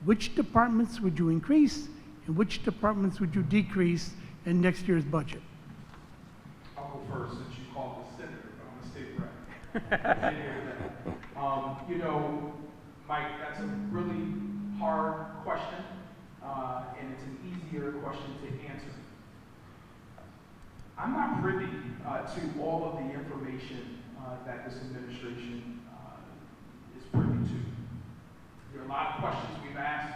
Which departments would you increase and which departments would you decrease in next year's budget?
I'll go first since you called the senator, but I'm a state rep. You know, Mike, that's a really hard question, and it's an easier question to answer. I'm not privy to all of the information that this administration is privy to. There are a lot of questions we've asked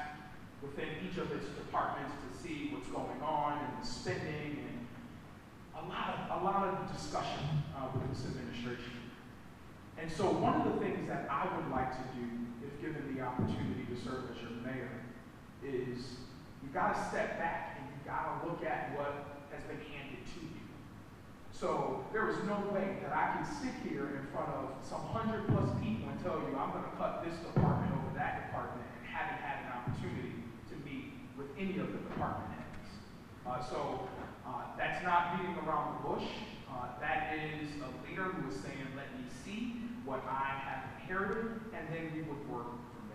within each of its departments to see what's going on and the spending, and a lot of discussion with this administration. And so one of the things that I would like to do, if given the opportunity to serve as your mayor, is you got to step back and you got to look at what has been handed to you. So there is no way that I can sit here in front of some 100+ people and tell you I'm going to cut this department over that department and haven't had an opportunity to meet with any of the department heads. That's not beating around the bush. That is a leader who is saying, let me see what I have inherited, and then we would work from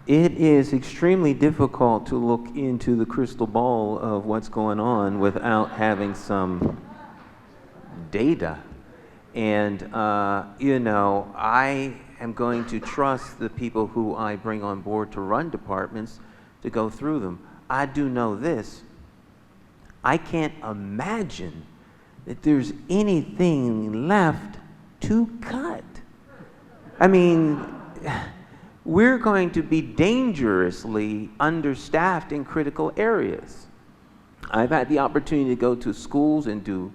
there.
It is extremely difficult to look into the crystal ball of what's going on without having some data. And, you know, I am going to trust the people who I bring on board to run departments to go through them. I do know this. I can't imagine that there's anything left to cut. I mean, we're going to be dangerously understaffed in critical areas. I've had the opportunity to go to schools and do,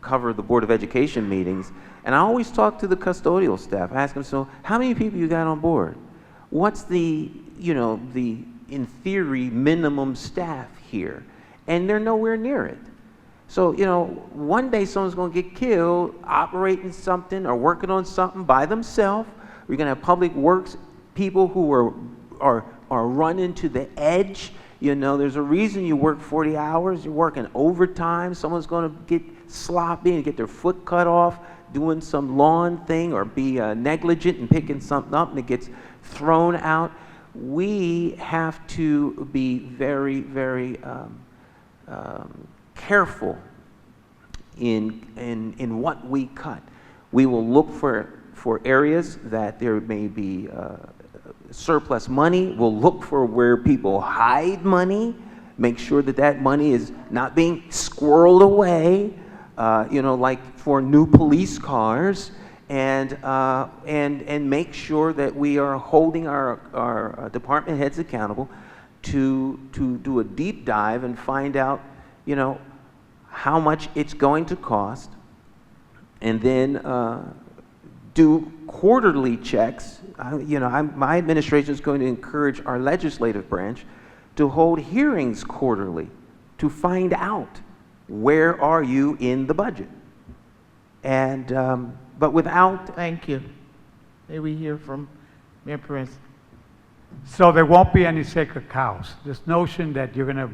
cover the Board of Education meetings, and I always talk to the custodial staff. I ask them, so how many people you got on board? What's the in theory, minimum staff here? And they're nowhere near it. So, one day someone's going to get killed operating something or working on something by themselves. We're going to have public works people who are running to the edge. There's a reason you work 40 hours. You're working overtime. Someone's going to get sloppy and get their foot cut off doing some lawn thing or be negligent and picking something up and it gets thrown out. We have to be very, very careful in what we cut. We will look for areas that there may be surplus money. We'll look for where people hide money, make sure that money is not being squirreled away, like for new police cars, and make sure that we are holding our department heads accountable to do a deep dive and find out, how much it's going to cost, and then do quarterly checks. My administration is going to encourage our legislative branch to hold hearings quarterly to find out where are you in the budget. And but without.
Thank you. May we hear from Mayor Perez?
So there won't be any sacred cows. This notion that you're going to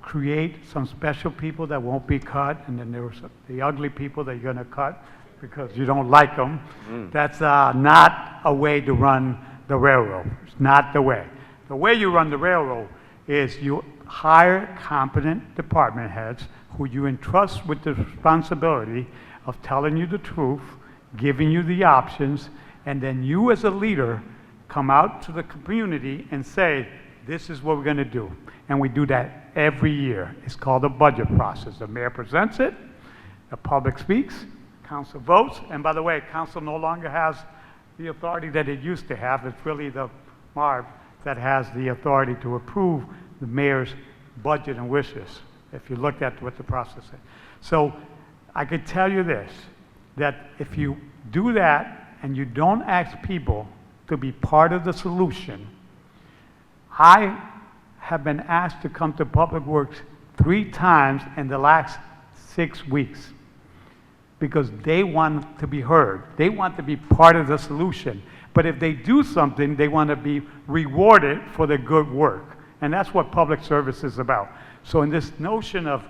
create some special people that won't be cut, and then there were the ugly people that you're going to cut because you don't like them. That's not a way to run the railroad. It's not the way. The way you run the railroad is you hire competent department heads who you entrust with the responsibility of telling you the truth, giving you the options, and then you as a leader come out to the community and say, this is what we're going to do. And we do that every year. It's called the budget process. The mayor presents it, the public speaks, council votes, and by the way, council no longer has the authority that it used to have. It's really the MARB that has the authority to approve the mayor's budget and wishes, if you looked at what the process is. So I could tell you this, that if you do that and you don't ask people to be part of the solution, I have been asked to come to Public Works 3 times in the last 6 weeks because they want to be heard. They want to be part of the solution. But if they do something, they want to be rewarded for their good work. And that's what public service is about. So in this notion of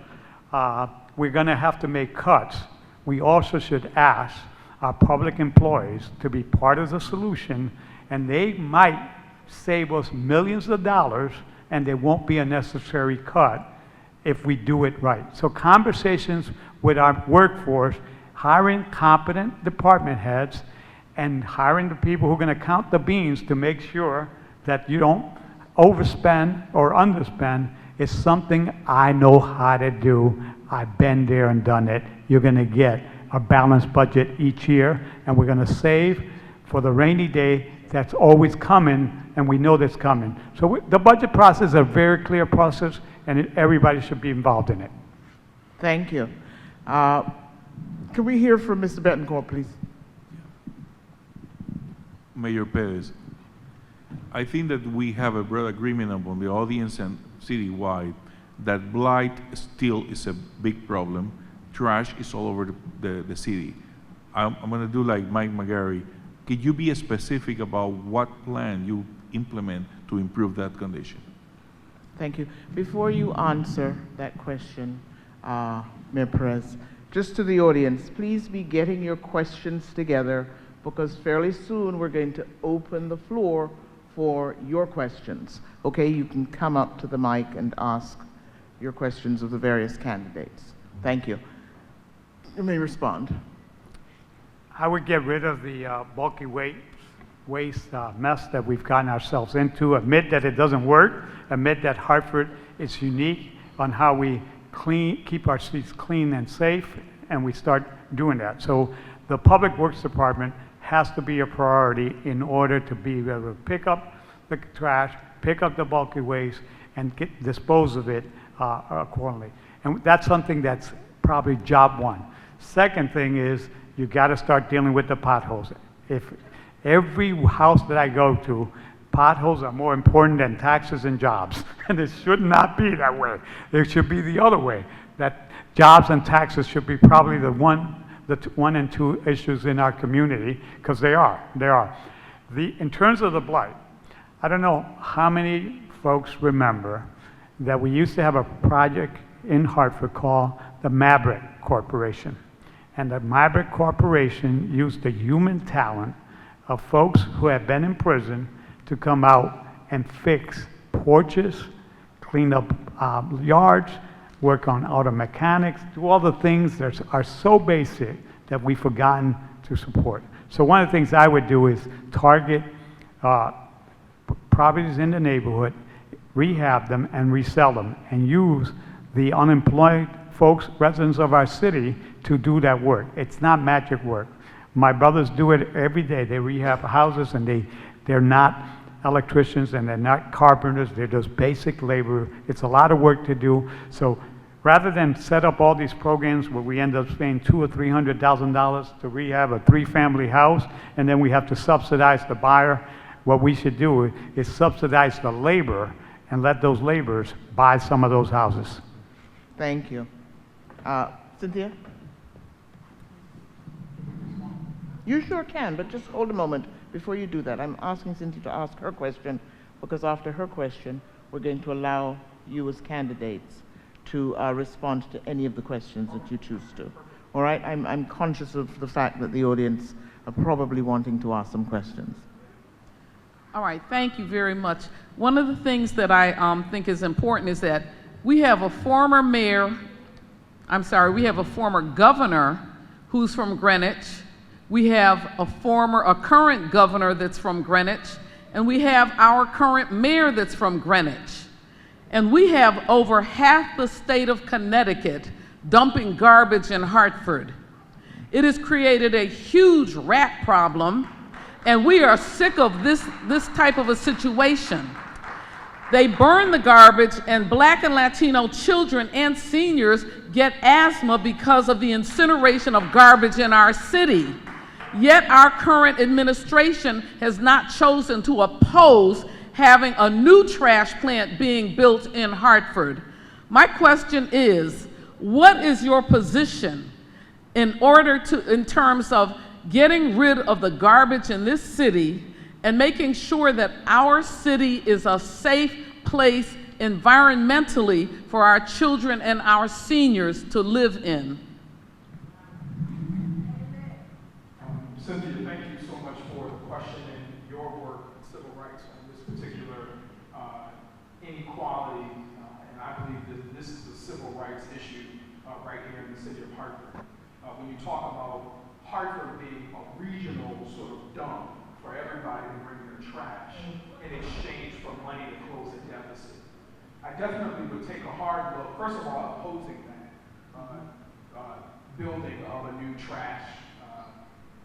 we're going to have to make cuts, we also should ask our public employees to be part of the solution, and they might save us millions of dollars, and there won't be a necessary cut if we do it right. So conversations with our workforce, hiring competent department heads, and hiring the people who are going to count the beans to make sure that you don't overspend or underspend is something I know how to do. I've been there and done it. You're going to get a balanced budget each year, and we're going to save for the rainy day that's always coming, and we know that's coming. So the budget process is a very clear process, and everybody should be involved in it.
Thank you. Can we hear from Mr. Betancourt, please?
Mayor Perez, I think that we have a broad agreement among the audience and citywide that blight still is a big problem. Trash is all over the city. I'm going to do like Mike McGarry. Could you be specific about what plan you implement to improve that condition?
Thank you. Before you answer that question, Mayor Perez, just to the audience, please be getting your questions together because fairly soon we're going to open the floor for your questions. Okay, you can come up to the mic and ask your questions of the various candidates. Thank you. You may respond.
I would get rid of the bulky waste mess that we've gotten ourselves into, admit that it doesn't work, admit that Hartford is unique on how we keep our streets clean and safe, and we start doing that. So the Public Works Department has to be a priority in order to be able to pick up the trash, pick up the bulky waste, and dispose of it accordingly. And that's something that's probably job one. Second thing is you got to start dealing with the potholes. If every house that I go to, potholes are more important than taxes and jobs, and it should not be that way. It should be the other way. That jobs and taxes should be probably the one and two issues in our community, because they are. In terms of the blight, I don't know how many folks remember that we used to have a project in Hartford called the Maverick Corporation. And the Maverick Corporation used the human talent of folks who had been in prison to come out and fix porches, clean up yards, work on auto mechanics, do all the things that are so basic that we've forgotten to support. So one of the things I would do is target properties in the neighborhood, rehab them and resell them, and use the unemployed folks, residents of our city, to do that work. It's not magic work. My brothers do it every day. They rehab houses, and they're not electricians and they're not carpenters. They're just basic labor. It's a lot of work to do. So rather than set up all these programs where we end up spending $200,000 or $300,000 to rehab a 3-family house, and then we have to subsidize the buyer, what we should do is subsidize the labor and let those laborers buy some of those houses.
Thank you. Cynthia? You sure can, but just hold a moment before you do that. I'm asking Cynthia to ask her question, because after her question, we're going to allow you as candidates to respond to any of the questions that you choose to. All right, I'm conscious of the fact that the audience are probably wanting to ask some questions.
All right, thank you very much. One of the things that I think is important is that we have a former governor who's from Greenwich. We have a current governor that's from Greenwich, and we have our current mayor that's from Greenwich. And we have over half the state of Connecticut dumping garbage in Hartford. It has created a huge rat problem, and we are sick of this type of a situation. They burn the garbage, and Black and Latino children and seniors get asthma because of the incineration of garbage in our city. Yet our current administration has not chosen to oppose having a new trash plant being built in Hartford. My question is, what is your position in terms of getting rid of the garbage in this city and making sure that our city is a safe place environmentally for our children and our seniors to live in?
Cynthia, thank you so much for the question and your work in civil rights on this particular inequality, and I believe that this is a civil rights issue right here in the city of Hartford. When you talk about Hartford being a regional sort of dump for everybody to bring their trash in exchange for money to close a deficit, I definitely would take a hard look, first of all, opposing that building of a new trash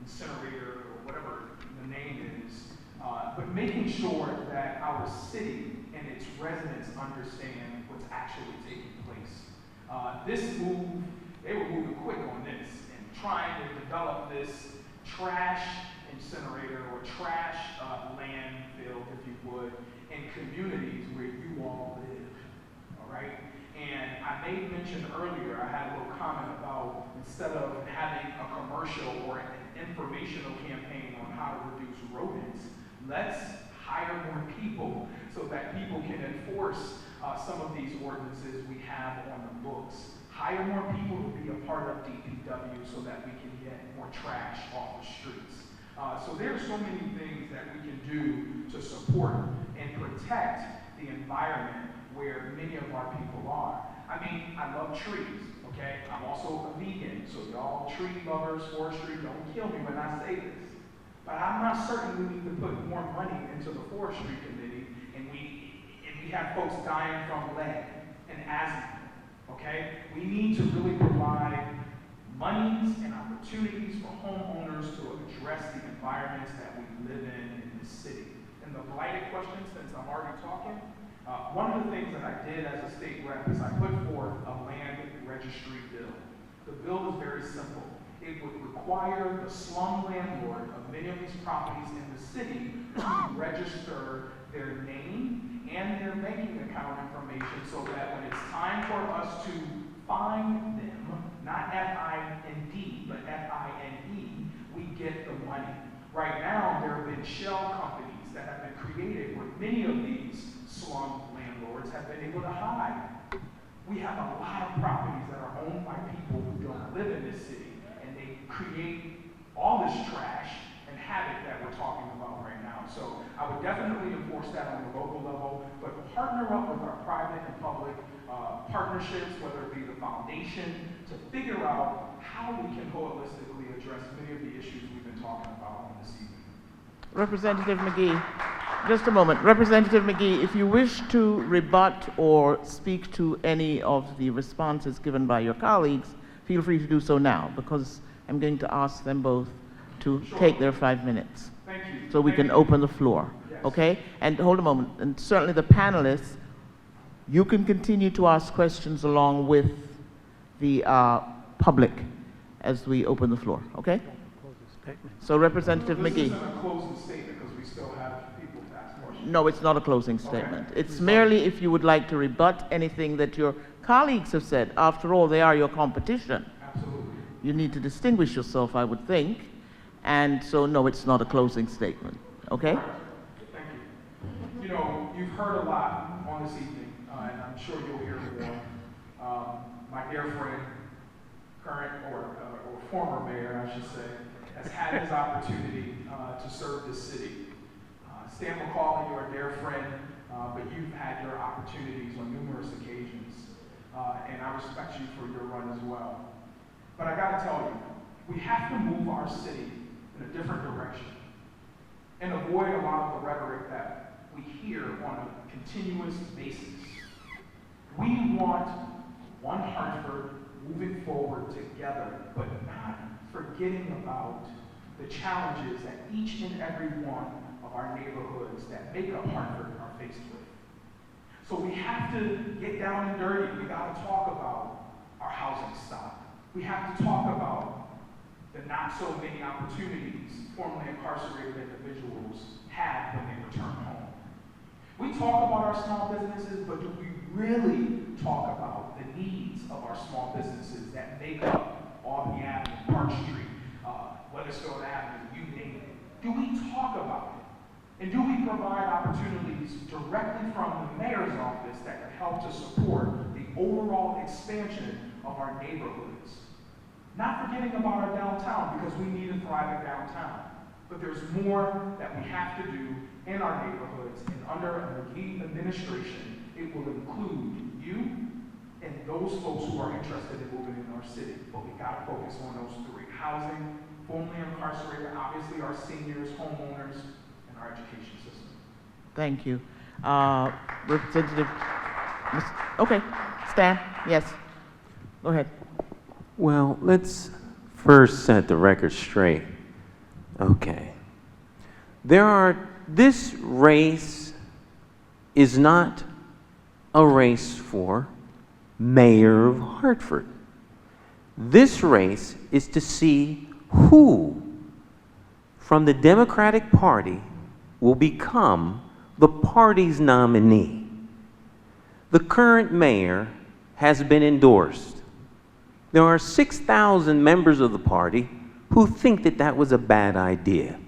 incinerator or whatever the name is, but making sure that our city and its residents understand what's actually taking place. This move, they were moving quick on this and trying to develop this trash incinerator or trash landfill, if you would, in communities where you all live, all right? And I made mention earlier, I had a little comment about instead of having a commercial or an informational campaign on how to reduce rodents, let's hire more people so that people can enforce some of these ordinances we have on the books. Hire more people to be a part of DPW so that we can get more trash off the streets. So there are so many things that we can do to support and protect the environment where many of our people are. I mean, I love trees, okay? I'm also a vegan, so y'all tree lovers, forestry, don't kill me when I say this. But I'm not certain we need to put more money into the forestry committee and we have folks dying from lead and asthma, okay? We need to really provide monies and opportunities for homeowners to address the environments that we live in this city. And the blighted question, since I'm already talking, one of the things that I did as a state rep is I put forth a land registry bill. The bill is very simple. It would require the slum landlord of many of these properties in the city to register their name and their banking account information so that when it's time for us to fine them, not F-I-N-D, but F-I-N-E, we get the money. Right now, there have been shell companies that have been created where many of these slum landlords have been able to hide. We have a lot of properties that are owned by people who don't live in this city, and they create all this trash and havoc that we're talking about right now. So I would definitely enforce that on the local level, but partner up with our private and public partnerships, whether it be the foundation, to figure out how we can holistically address many of the issues we've been talking about on this evening.
Representative McGee, just a moment. Representative McGee, if you wish to rebut or speak to any of the responses given by your colleagues, feel free to do so now, because I'm going to ask them both to take their 5 minutes.
Thank you.
So we can open the floor,
Yes.
okay? And hold a moment, and certainly the panelists, you can continue to ask questions along with the public as we open the floor, okay? So Representative
This
McGee.
isn't a closing statement because we still have people to ask questions.
No, it's not a closing statement. It's merely if you would like to rebut anything that your colleagues have said. After all, they are your competition.
Absolutely.
You need to distinguish yourself, I would think. And so, no, it's not a closing statement, okay?
Thank you. You know, you've heard a lot on this evening. and I'm sure you'll hear more. My dear friend, current or former mayor, I should say, has had his opportunity to serve this city. Stan McCauley, you're a dear friend, but you've had your opportunities on numerous occasions, and I respect you for your run as well. But I gotta tell you, we have to move our city in a different direction and avoid a lot of the rhetoric that we hear on a continuous basis. We want one Hartford moving forward together, but not forgetting about the challenges that each and every one of our neighborhoods that make up Hartford are faced with. So we have to get down and dirty. We got to talk about our housing stock. We have to talk about the not so many opportunities formerly incarcerated individuals have when they return home. We talk about our small businesses, but do we really talk about the needs of our small businesses that make up Albany Avenue, Park Street, Weathersfield Avenue, you name it? Do we talk about it? And do we provide opportunities directly from the mayor's office that can help to support the overall expansion of our neighborhoods? Not forgetting about our downtown, because we need a thriving downtown. But there's more that we have to do in our neighborhoods, and under a McGee administration, it will include you and those folks who are interested in moving in our city. But we gotta focus on those three: housing, formerly incarcerated, obviously our seniors, homeowners, and our education system.
Thank you. Representative, okay, Stan, yes, go ahead.
Well, let's first set the record straight. Okay. This race is not a race for mayor of Hartford. This race is to see who from the Democratic Party will become the party's nominee. The current mayor has been endorsed. There are 6,000 members of the party who think that that was a bad idea.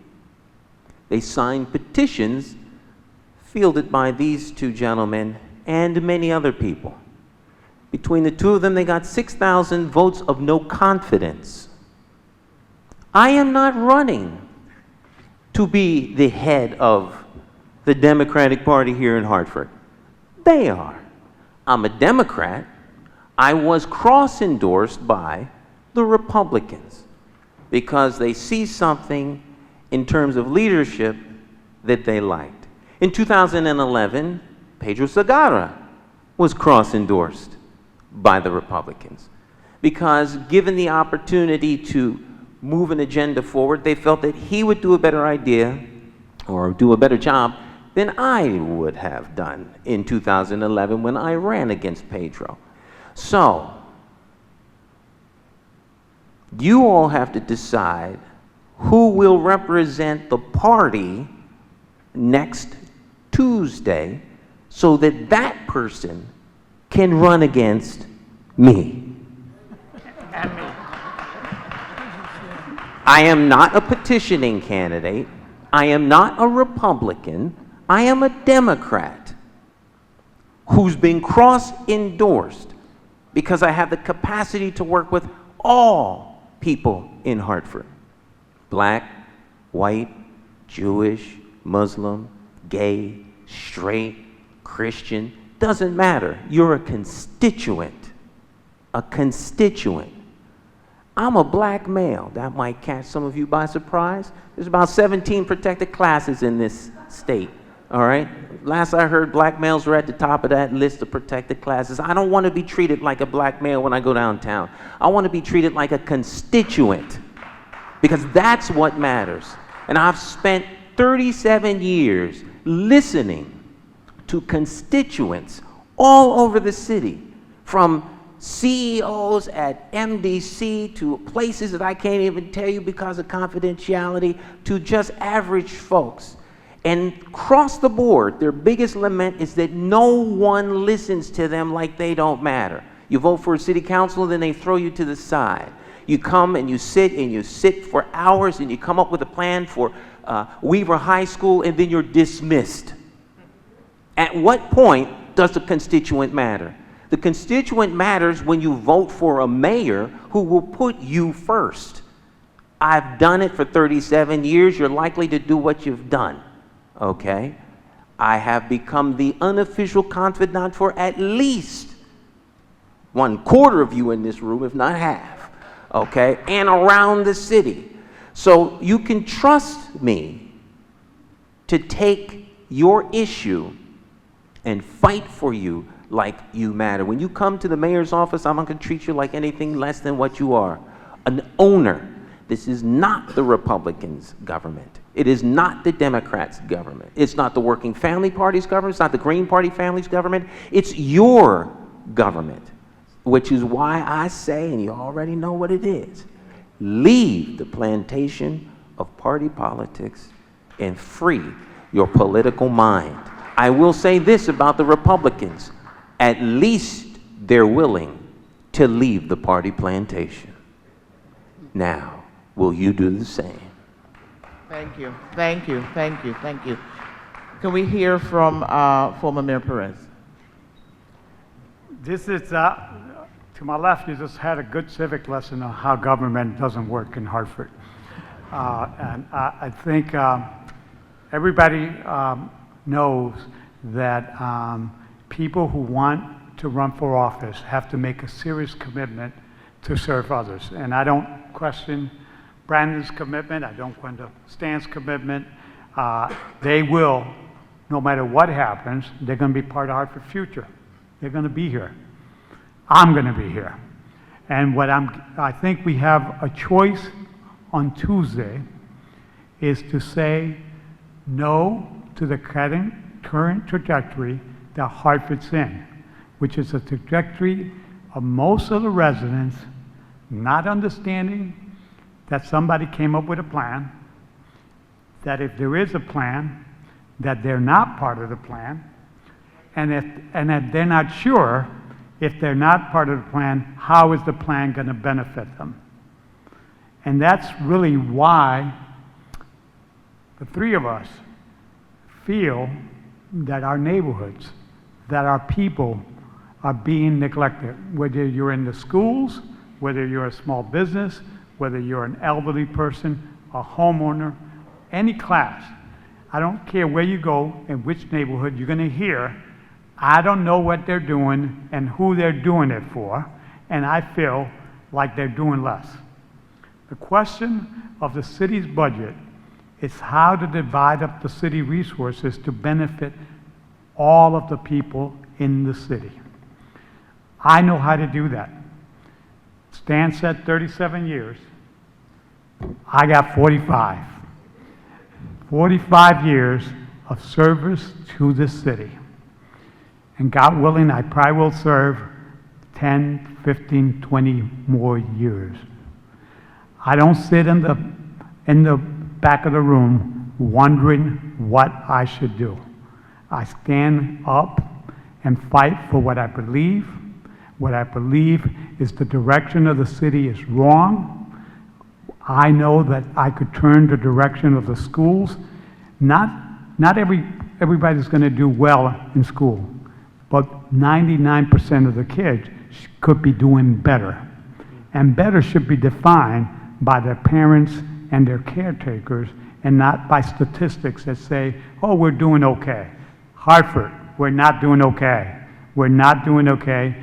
They signed petitions fielded by these two gentlemen and many other people. Between the two of them, they got 6,000 votes of no confidence. I am not running to be the head of the Democratic Party here in Hartford. They are. I'm a Democrat. I was cross-endorsed by the Republicans because they see something in terms of leadership that they liked. In 2011, Pedro Segarra was cross-endorsed by the Republicans because given the opportunity to move an agenda forward, they felt that he would do a better idea or do a better job than I would have done in 2011 when I ran against Pedro. So, you all have to decide who will represent the party next Tuesday so that that person can run against me.
And me.
I am not a petitioning candidate. I am not a Republican. I am a Democrat who's been cross-endorsed because I have the capacity to work with all people in Hartford. Black, white, Jewish, Muslim, gay, straight, Christian, doesn't matter. You're a constituent. A constituent. I'm a black male. That might catch some of you by surprise. There's about 17 protected classes in this state, all right? Last I heard, black males were at the top of that list of protected classes. I don't want to be treated like a black male when I go downtown. I want to be treated like a constituent because that's what matters. And I've spent 37 years listening to constituents all over the city, from CEOs at MDC to places that I can't even tell you because of confidentiality, to just average folks. And across the board, their biggest lament is that no one listens to them like they don't matter. You vote for a city council, then they throw you to the side. You come and you sit for hours and you come up with a plan for Weaver High School and then you're dismissed. At what point does the constituent matter? The constituent matters when you vote for a mayor who will put you first. I've done it for 37 years. You're likely to do what you've done, okay? I have become the unofficial confidant for at least 1/4 of you in this room, if not half, okay? And around the city. So you can trust me to take your issue and fight for you like you matter. When you come to the mayor's office, I'm not going to treat you like anything less than what you are, an owner. This is not the Republicans' government. It is not the Democrats' government. It's not the Working Family Party's government. It's not the Green Party family's government. It's your government, which is why I say, and you already know what it is, leave the plantation of party politics and free your political mind. I will say this about the Republicans. At least they're willing to leave the party plantation. Now, will you do the same?
Thank you, thank you, thank you, thank you. Can we hear from former Mayor Perez?
This is, to my left, you just had a good civic lesson on how government doesn't work in Hartford. And I think everybody knows that people who want to run for office have to make a serious commitment to serve others. And I don't question Brandon's commitment. I don't question Stan's commitment. They will, no matter what happens, they're going to be part of Hartford future. They're going to be here. I'm going to be here. And what I think we have a choice on Tuesday is to say no to the current trajectory that Hartford's in, which is a trajectory of most of the residents not understanding that somebody came up with a plan, that if there is a plan, that they're not part of the plan, and that they're not sure, if they're not part of the plan, how is the plan going to benefit them? And that's really why the three of us feel that our neighborhoods, that our people are being neglected, whether you're in the schools, whether you're a small business, whether you're an elderly person, a homeowner, any class. I don't care where you go and which neighborhood, you're going to hear, I don't know what they're doing and who they're doing it for, and I feel like they're doing less. The question of the city's budget is how to divide up the city resources to benefit all of the people in the city. I know how to do that. Stan said 37 years. I got 45. 45 years of service to this city. And God willing, I probably will serve 10, 15, 20 more years. I don't sit in the back of the room wondering what I should do. I stand up and fight for what I believe. What I believe is the direction of the city is wrong. I know that I could turn the direction of the schools. Not everybody's going to do well in school, but 99% of the kids could be doing better. And better should be defined by their parents and their caretakers and not by statistics that say, oh, we're doing okay. Hartford, we're not doing okay. We're not doing okay.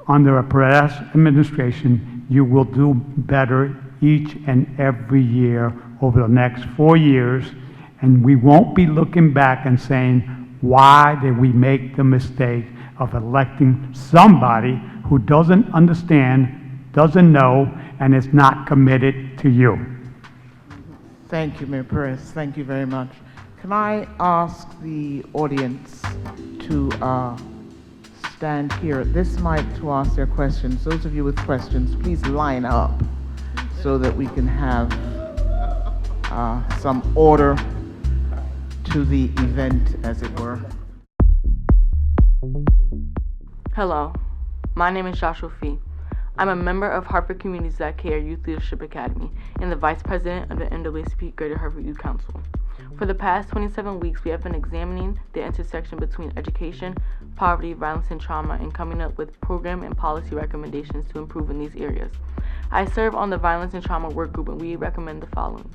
Under a Perez administration, you will do better each and every year over the next 4 years, and we won't be looking back and saying, why did we make the mistake of electing somebody who doesn't understand, doesn't know, and is not committed to you?
Thank you, Mayor Perez. Thank you very much. Can I ask the audience to stand here at this mic to ask their questions? Those of you with questions, please line up so that we can have some order to the event, as it were.
Hello, my name is Joshua Fee. I'm a member of Hartford Communities That Care Youth Leadership Academy and the Vice President of the NAACP Greater Hartford Youth Council. For the past 27 weeks, we have been examining the intersection between education, poverty, violence, and trauma, and coming up with program and policy recommendations to improve in these areas. I serve on the Violence and Trauma Work Group, and we recommend the following.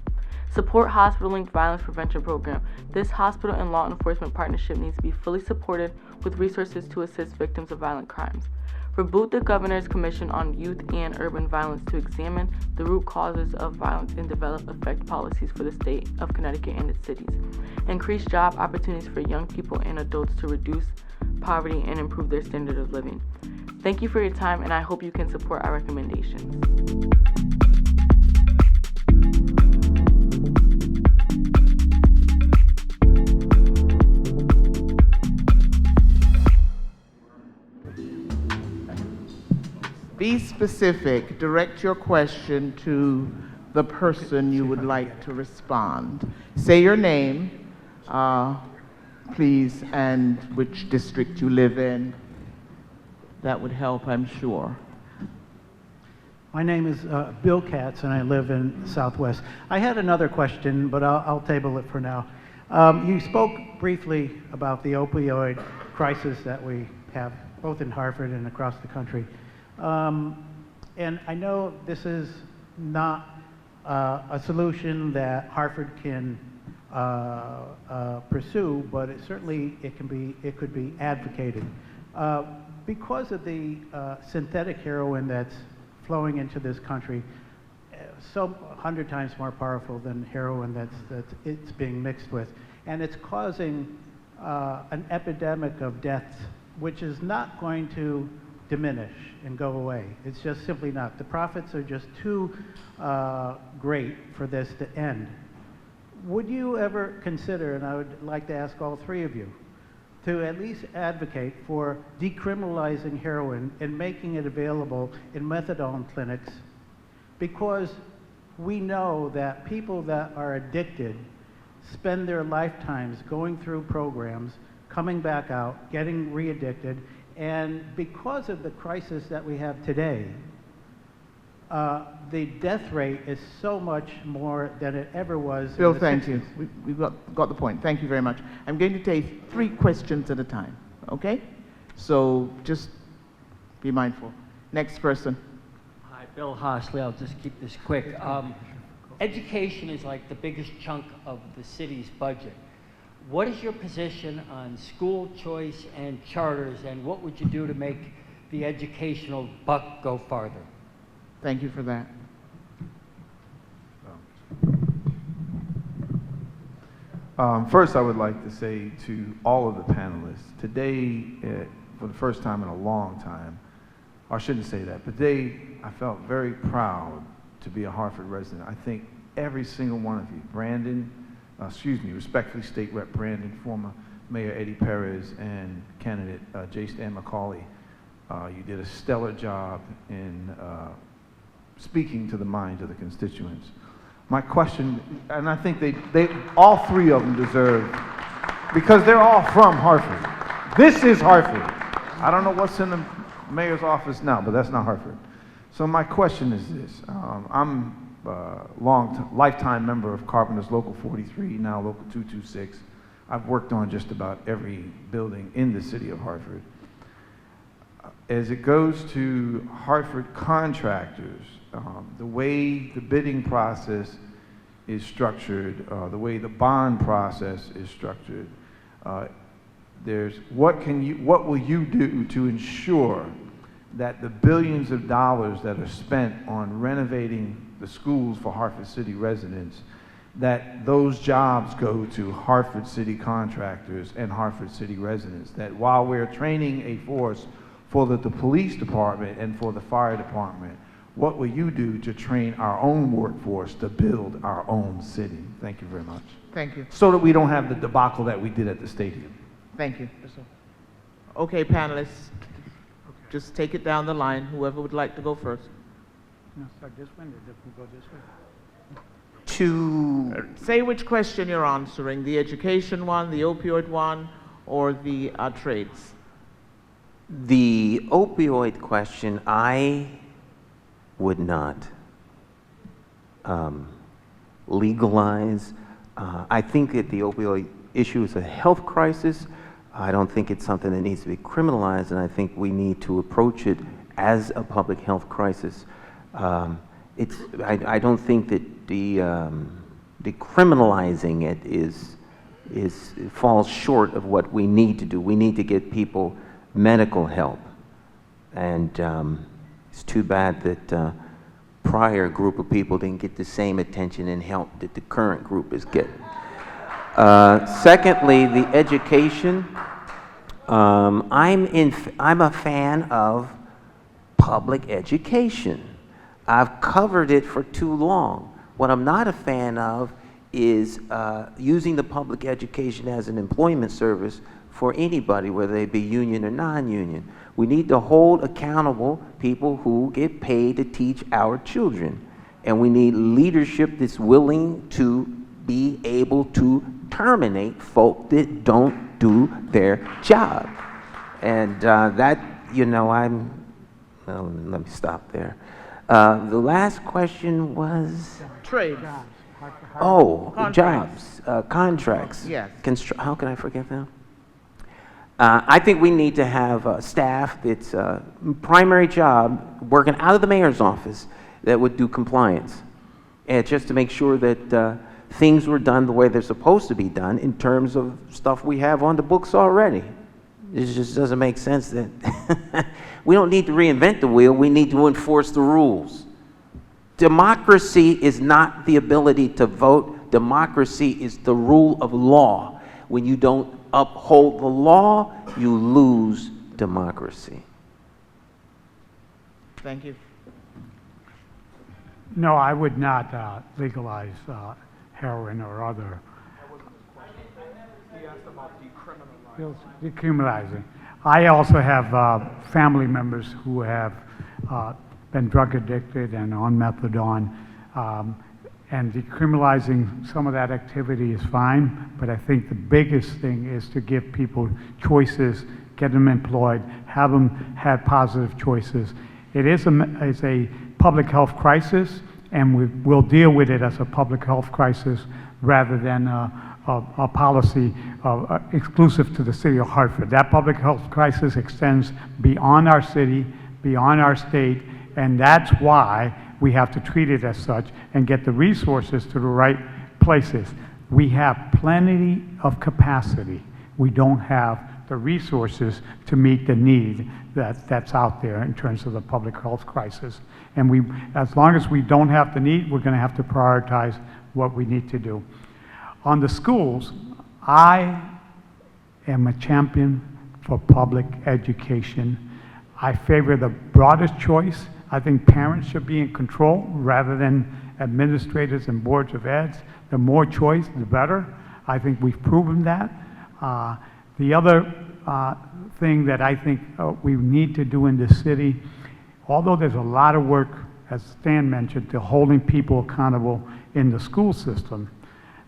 Support hospital-linked violence prevention program. This hospital and law enforcement partnership needs to be fully supported with resources to assist victims of violent crimes. Reboot the Governor's Commission on Youth and Urban Violence to examine the root causes of violence and develop effective policies for the state of Connecticut and its cities. Increase job opportunities for young people and adults to reduce poverty and improve their standard of living. Thank you for your time, and I hope you can support our recommendations.
Be specific. Direct your question to the person you would like to respond. Say your name, please, and which district you live in. That would help, I'm sure.
My name is Bill Katz, and I live in Southwest. I had another question, but I'll table it for now. You spoke briefly about the opioid crisis that we have, both in Hartford and across the country. And I know this is not a solution that Hartford can pursue, but it certainly could be advocated. Because of the synthetic heroin that's flowing into this country, so 100 times more powerful than heroin that it's being mixed with, and it's causing an epidemic of deaths, which is not going to diminish and go away. It's just simply not. The profits are just too great for this to end. Would you ever consider, and I would like to ask all three of you, to at least advocate for decriminalizing heroin and making it available in methadone clinics, because we know that people that are addicted spend their lifetimes going through programs, coming back out, getting re-addicted, and because of the crisis that we have today, the death rate is so much more than it ever was.
Bill, thank you. We've got the point. Thank you very much. I'm going to take 3 questions at a time, okay? So just be mindful. Next person.
Hi, Bill Hostley. I'll just keep this quick. Education is like the biggest chunk of the city's budget. What is your position on school choice and charters, and what would you do to make the educational buck go farther?
Thank you for that.
First, I would like to say to all of the panelists, today, for the first time in a long time, or I shouldn't say that, but today I felt very proud to be a Hartford resident. I think every single one of you, respectfully State Rep Brandon, former Mayor Eddie Perez, and candidate J. McCauley, you did a stellar job in speaking to the minds of the constituents. My question, and I think they all 3 of them deserve, because they're all from Hartford. This is Hartford. I don't know what's in the mayor's office now, but that's not Hartford. So my question is this. I'm lifetime member of Carpenters Local 43, now Local 226. I've worked on just about every building in the city of Hartford. As it goes to Hartford contractors, the way the bidding process is structured, the way the bond process is structured, what will you do to ensure that the billions of dollars that are spent on renovating the schools for Hartford City residents, that those jobs go to Hartford City contractors and Hartford City residents, that while we're training a force for the police department and for the fire department, what will you do to train our own workforce to build our own city? Thank you very much.
Thank you.
So that we don't have the debacle that we did at the stadium.
Thank you. Okay, panelists, just take it down the line. Whoever would like to go first.
No, start this way, or we go this way?
Say which question you're answering, the education one, the opioid one, or the trades.
The opioid question, I would not legalize. I think that the opioid issue is a health crisis. I don't think it's something that needs to be criminalized, and I think we need to approach it as a public health crisis. I don't think that the criminalizing it falls short of what we need to do. We need to get people medical help, and it's too bad that prior group of people didn't get the same attention and help that the current group is getting. Secondly, the education. I'm a fan of public education. I've covered it for too long. What I'm not a fan of is using the public education as an employment service for anybody, whether they be union or non-union. We need to hold accountable people who get paid to teach our children. And we need leadership that's willing to be able to terminate folk that don't do their job. And that, you know, well, let me stop there. The last question was?
Trade.
Oh, jobs, contracts.
Yes.
How can I forget them? I think we need to have staff that's primary job working out of the mayor's office that would do compliance, and just to make sure that things were done the way they're supposed to be done in terms of stuff we have on the books already. It just doesn't make sense that we don't need to reinvent the wheel. We need to enforce the rules. Democracy is not the ability to vote. Democracy is the rule of law. When you don't uphold the law, you lose democracy.
Thank you.
No, I would not legalize heroin or other.
He asked about decriminalizing.
Decriminalizing. I also have family members who have been drug addicted and on methadone. And decriminalizing some of that activity is fine, but I think the biggest thing is to give people choices, get them employed, have them have positive choices. It is a public health crisis, and we'll deal with it as a public health crisis rather than a policy exclusive to the city of Hartford. That public health crisis extends beyond our city, beyond our state, and that's why we have to treat it as such and get the resources to the right places. We have plenty of capacity. We don't have the resources to meet the need that's out there in terms of the public health crisis. And as long as we don't have the need, we're going to have to prioritize what we need to do. On the schools, I am a champion for public education. I favor the broadest choice. I think parents should be in control rather than administrators and boards of eds. The more choice, the better. I think we've proven that. The other thing that I think we need to do in the city, although there's a lot of work, as Stan mentioned, to holding people accountable in the school system,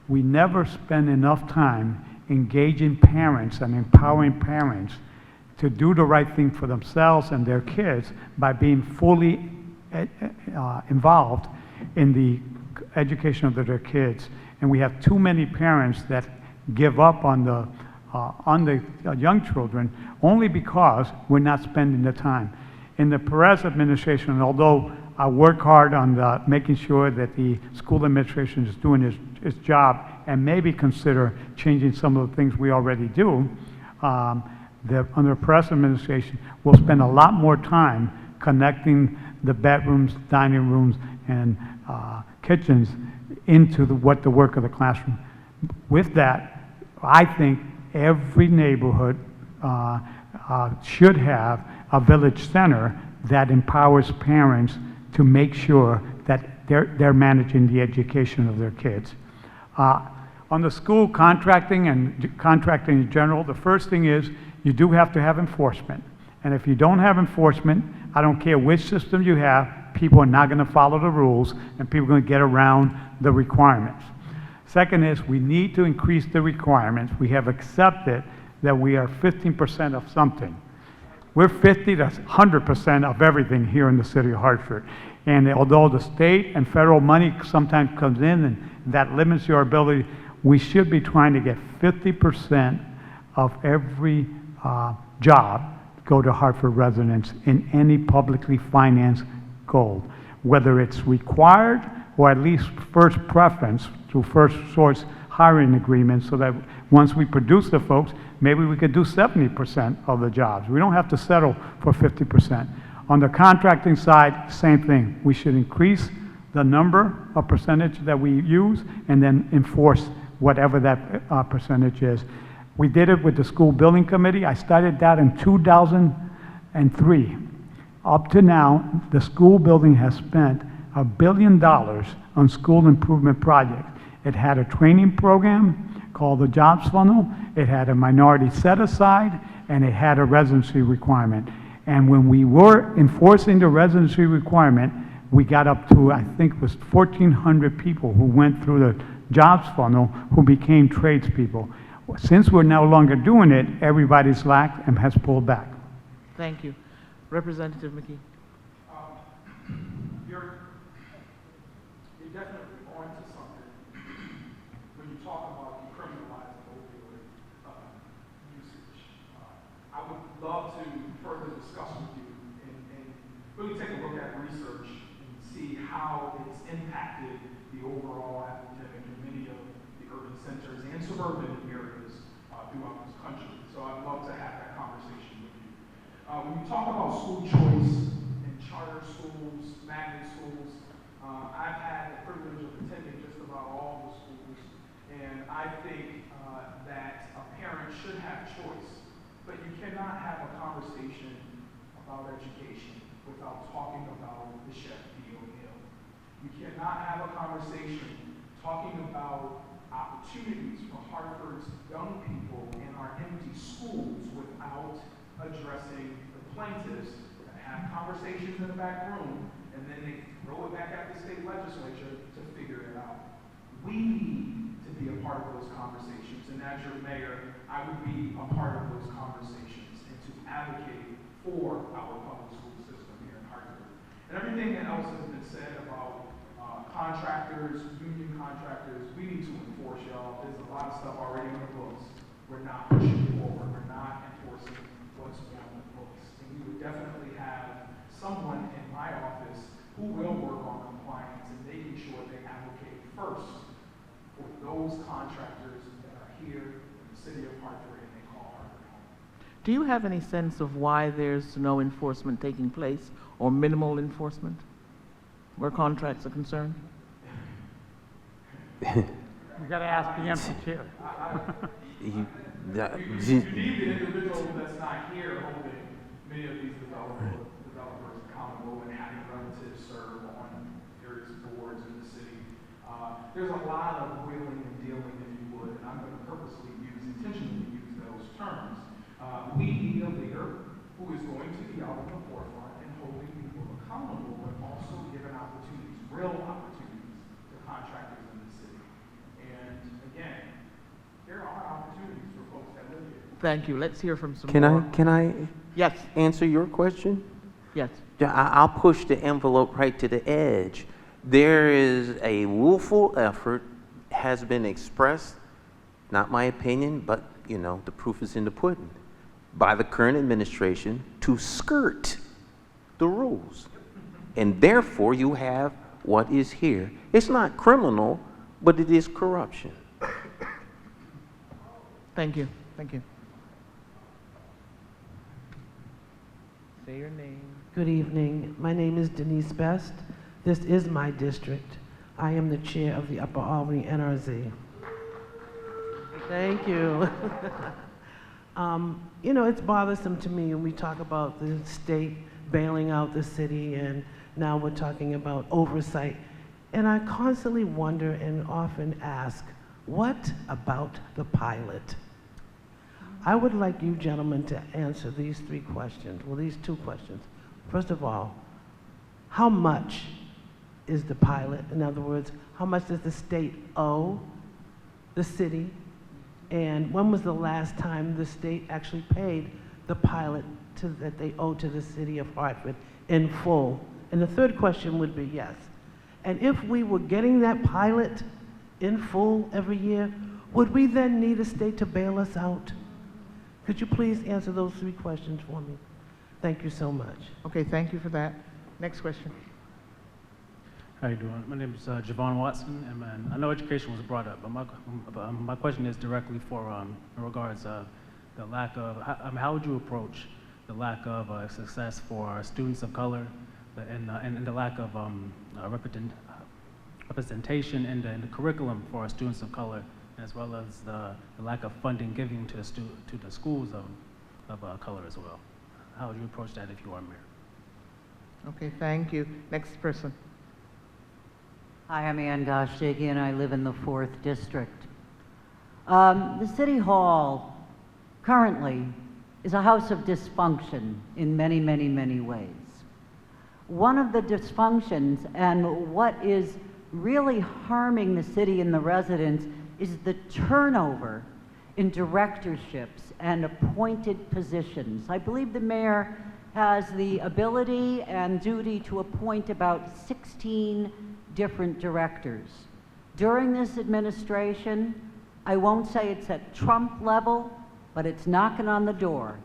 we never spend enough time engaging parents and empowering parents to do the right thing for themselves and their kids by being fully involved in the education of their kids. And we have too many parents that give up on the young children only because we're not spending the time. In the Perez administration, although I work hard on making sure that the school administration is doing its job and maybe consider changing some of the things we already do, under the Perez administration, we'll spend a lot more time connecting the bedrooms, dining rooms, and kitchens into what the work of the classroom. With that, I think every neighborhood should have a village center that empowers parents to make sure that they're managing the education of their kids. On the school contracting and contracting in general, the first thing is you do have to have enforcement. And if you don't have enforcement, I don't care which system you have, people are not going to follow the rules and people are going to get around the requirements. Second is we need to increase the requirements. We have accepted that we are 15% of something. We're 50 to 100% of everything here in the city of Hartford. And although the state and federal money sometimes comes in and that limits your ability, we should be trying to get 50% of every job go to Hartford residents in any publicly financed goal, whether it's required or at least first preference through first source hiring agreements, so that once we produce the folks, maybe we could do 70% of the jobs. We don't have to settle for 50%. On the contracting side, same thing. We should increase the number of percentage that we use and then enforce whatever that percentage is. We did it with the school building committee. I started that in 2003. Up to now, the school building has spent $1 billion on school improvement projects. It had a training program called the Jobs Funnel. It had a minority set aside, and it had a residency requirement. And when we were enforcing the residency requirement, we got up to, I think it was 1,400 people who went through the Jobs Funnel who became tradespeople. Since we're no longer doing it, everybody's lacked and has pulled back.
Thank you. Representative McGee.
You're definitely onto something when you talk about decriminalizing opioid usage. I would love to further discuss with you and really take a look at research and see how it's impacted the overall epidemic in many of the urban centers and suburban areas throughout this country. So I'd love to have that conversation with you. When you talk about school choice and charter schools, magnet schools, I've had the privilege of attending just about all the schools, and I think that a parent should have choice, but you cannot have a conversation about education without talking about the Chef D.O. Hill. You cannot have a conversation talking about opportunities for Hartford's young people in our empty schools without addressing the plaintiffs that have conversations in the back room and then they throw it back at the state legislature to figure it out. We need to be a part of those conversations, and as your mayor, I would be a part of those conversations and to advocate for our public school system here in Hartford. And everything else has been said about contractors, union contractors, we need to enforce, y'all. There's a lot of stuff already on the books. We're not pushing forward. We're not enforcing what's on the books. And we would definitely have someone in my office who will work on compliance and making sure they advocate first for those contractors that are here in the city of Hartford and they call Hartford home.
Do you have any sense of why there's no enforcement taking place or minimal enforcement where contracts are concerned?
We got to ask the empty chair.
You need the individual that's not here holding many of these developers accountable and having relatives serve on various boards in the city. There's a lot of wheeling and dealing, if you would, and I'm going to purposely intentionally use those terms. We need a leader who is going to be out in the forefront and holding people accountable, but also giving opportunities, real opportunities, to contractors in the city. And again, there are opportunities for folks that live here.
Thank you. Let's hear from some
Can
more.
I
Yes.
answer your question?
Yes.
Yeah, I'll push the envelope right to the edge. There is a willful effort, has been expressed, not my opinion, but you know, the proof is in the pudding, by the current administration to skirt the rules. And therefore you have what is here. It's not criminal, but it is corruption.
Thank you. Thank you. Say your name.
Good evening. My name is Denise Best. This is my district. I am the chair of the Upper Albany NRZ. Thank you. You know, it's bothersome to me when we talk about the state bailing out the city, and now we're talking about oversight. And I constantly wonder and often ask, what about the pilot? I would like you gentlemen to answer these three questions, well, these two questions. First of all, how much is the pilot? In other words, how much does the state owe the city? And when was the last time the state actually paid the pilot that they owe to the city of Hartford in full? And the third question would be yes. And if we were getting that pilot in full every year, would we then need a state to bail us out? Could you please answer those 3 questions for me? Thank you so much.
Okay, thank you for that. Next question.
How you doing? My name is Javon Watson, and I know education was brought up, but my question is directly for in regards to the lack of, how would you approach the lack of success for students of color and the lack of representation in the curriculum for students of color, as well as the lack of funding given to the schools of color as well? How would you approach that if you are mayor?
Okay, thank you. Next person.
Hi, I'm Ann Goshigi, and I live in the 4th District. The City Hall currently is a house of dysfunction in many, many, many ways. One of the dysfunctions, and what is really harming the city and the residents, is the turnover in directorships and appointed positions. I believe the mayor has the ability and duty to appoint about 16 different directors. During this administration, I won't say it's at Trump level, but it's knocking on the door.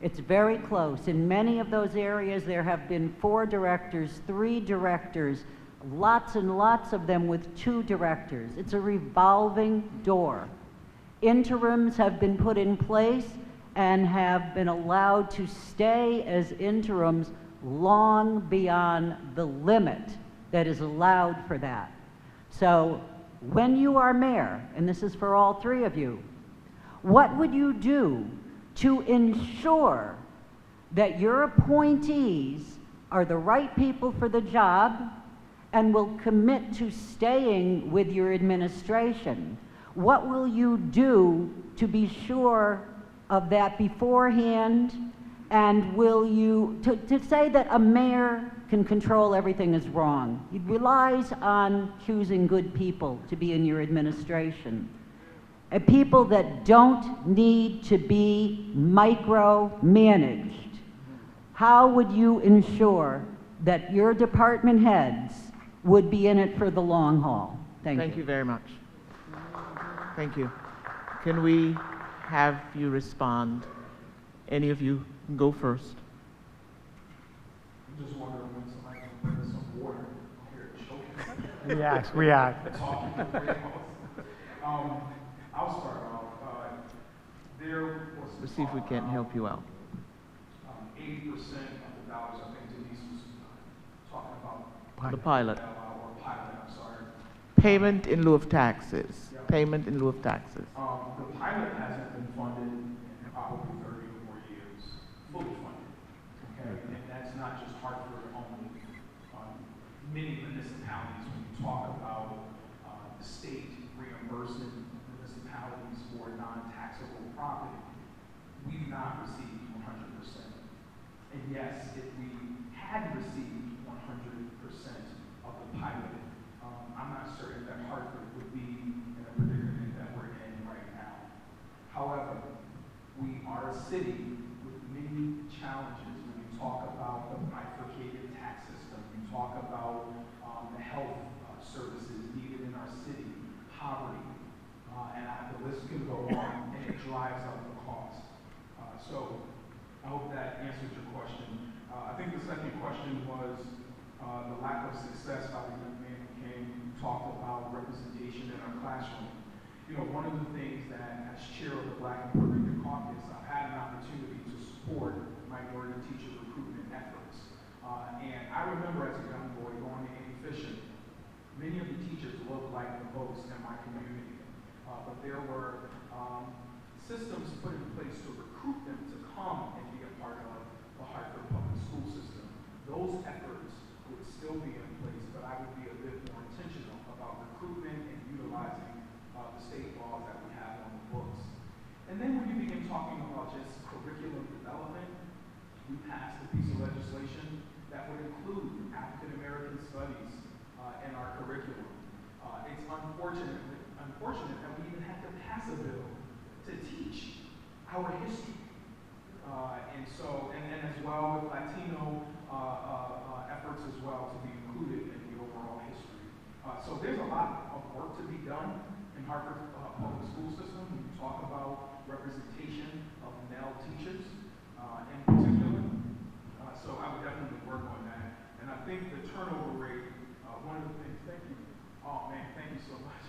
It's very close. In many of those areas, there have been 4 directors, 3 directors, lots and lots of them with 2 directors. It's a revolving door. Interims have been put in place and have been allowed to stay as interims long beyond the limit that is allowed for that. So when you are mayor, and this is for all 3 of you, what would you do to ensure that your appointees are the right people for the job and will commit to staying with your administration? What will you do to be sure of that beforehand? And will you, to say that a mayor can control everything is wrong. It relies on choosing good people to be in your administration. And people that don't need to be micromanaged. How would you ensure that your department heads would be in it for the long haul?
Thank you very much. Thank you. Can we have you respond? Any of you can go first.
I'm just wondering when somebody can bring us some water here at choking.
Yes, we are.
I'll start off. There was
Let's see if we can't help you out.
80% of the dollars, I think Denise was talking about.
The pilot.
Or pilot, I'm sorry.
Payment in lieu of taxes.
Yep.
Payment in lieu of taxes.
The pilot hasn't been funded in probably 30 or more years, fully funded. Okay, and that's not just Hartford only. Many municipalities, when you talk about the state reimbursement municipalities for non-taxable property, we've not received 100%. And yes, if we had received 100% of the pilot, I'm not certain that Hartford would be in a predicament that we're in right now. However, we are a city with many challenges when you talk about the bifurcated tax system, you talk about the health services needed in our city, poverty, and the list can go on, and it drives up the cost. So I hope that answers your question. I think the second question was the lack of success by the young man who came and talked about representation in our classroom. You know, one of the things that, as chair of the Black and Puerto Rican Caucus, I've had an opportunity to support minority teacher recruitment efforts. And I remember as a young boy going to Amy Fisher, many of the teachers looked like the hosts in my community. But there were systems put in place to recruit them to come and be a part of the Hartford public school system. Those efforts would still be in place, but I would be a bit more intentional about recruitment and utilizing the state laws that we have on the books. And then when you begin talking about just curriculum development, we passed a piece of legislation that would include African American studies in our curriculum. It's unfortunate that we even have to pass a bill to teach our history. And as well with Latino efforts as well to be included in the overall history. So there's a lot of work to be done in Hartford public school system. talk about representation of male teachers in particular. So I would definitely work on that. And I think the turnover rate, one of the things, thank you. Oh man, thank you so much.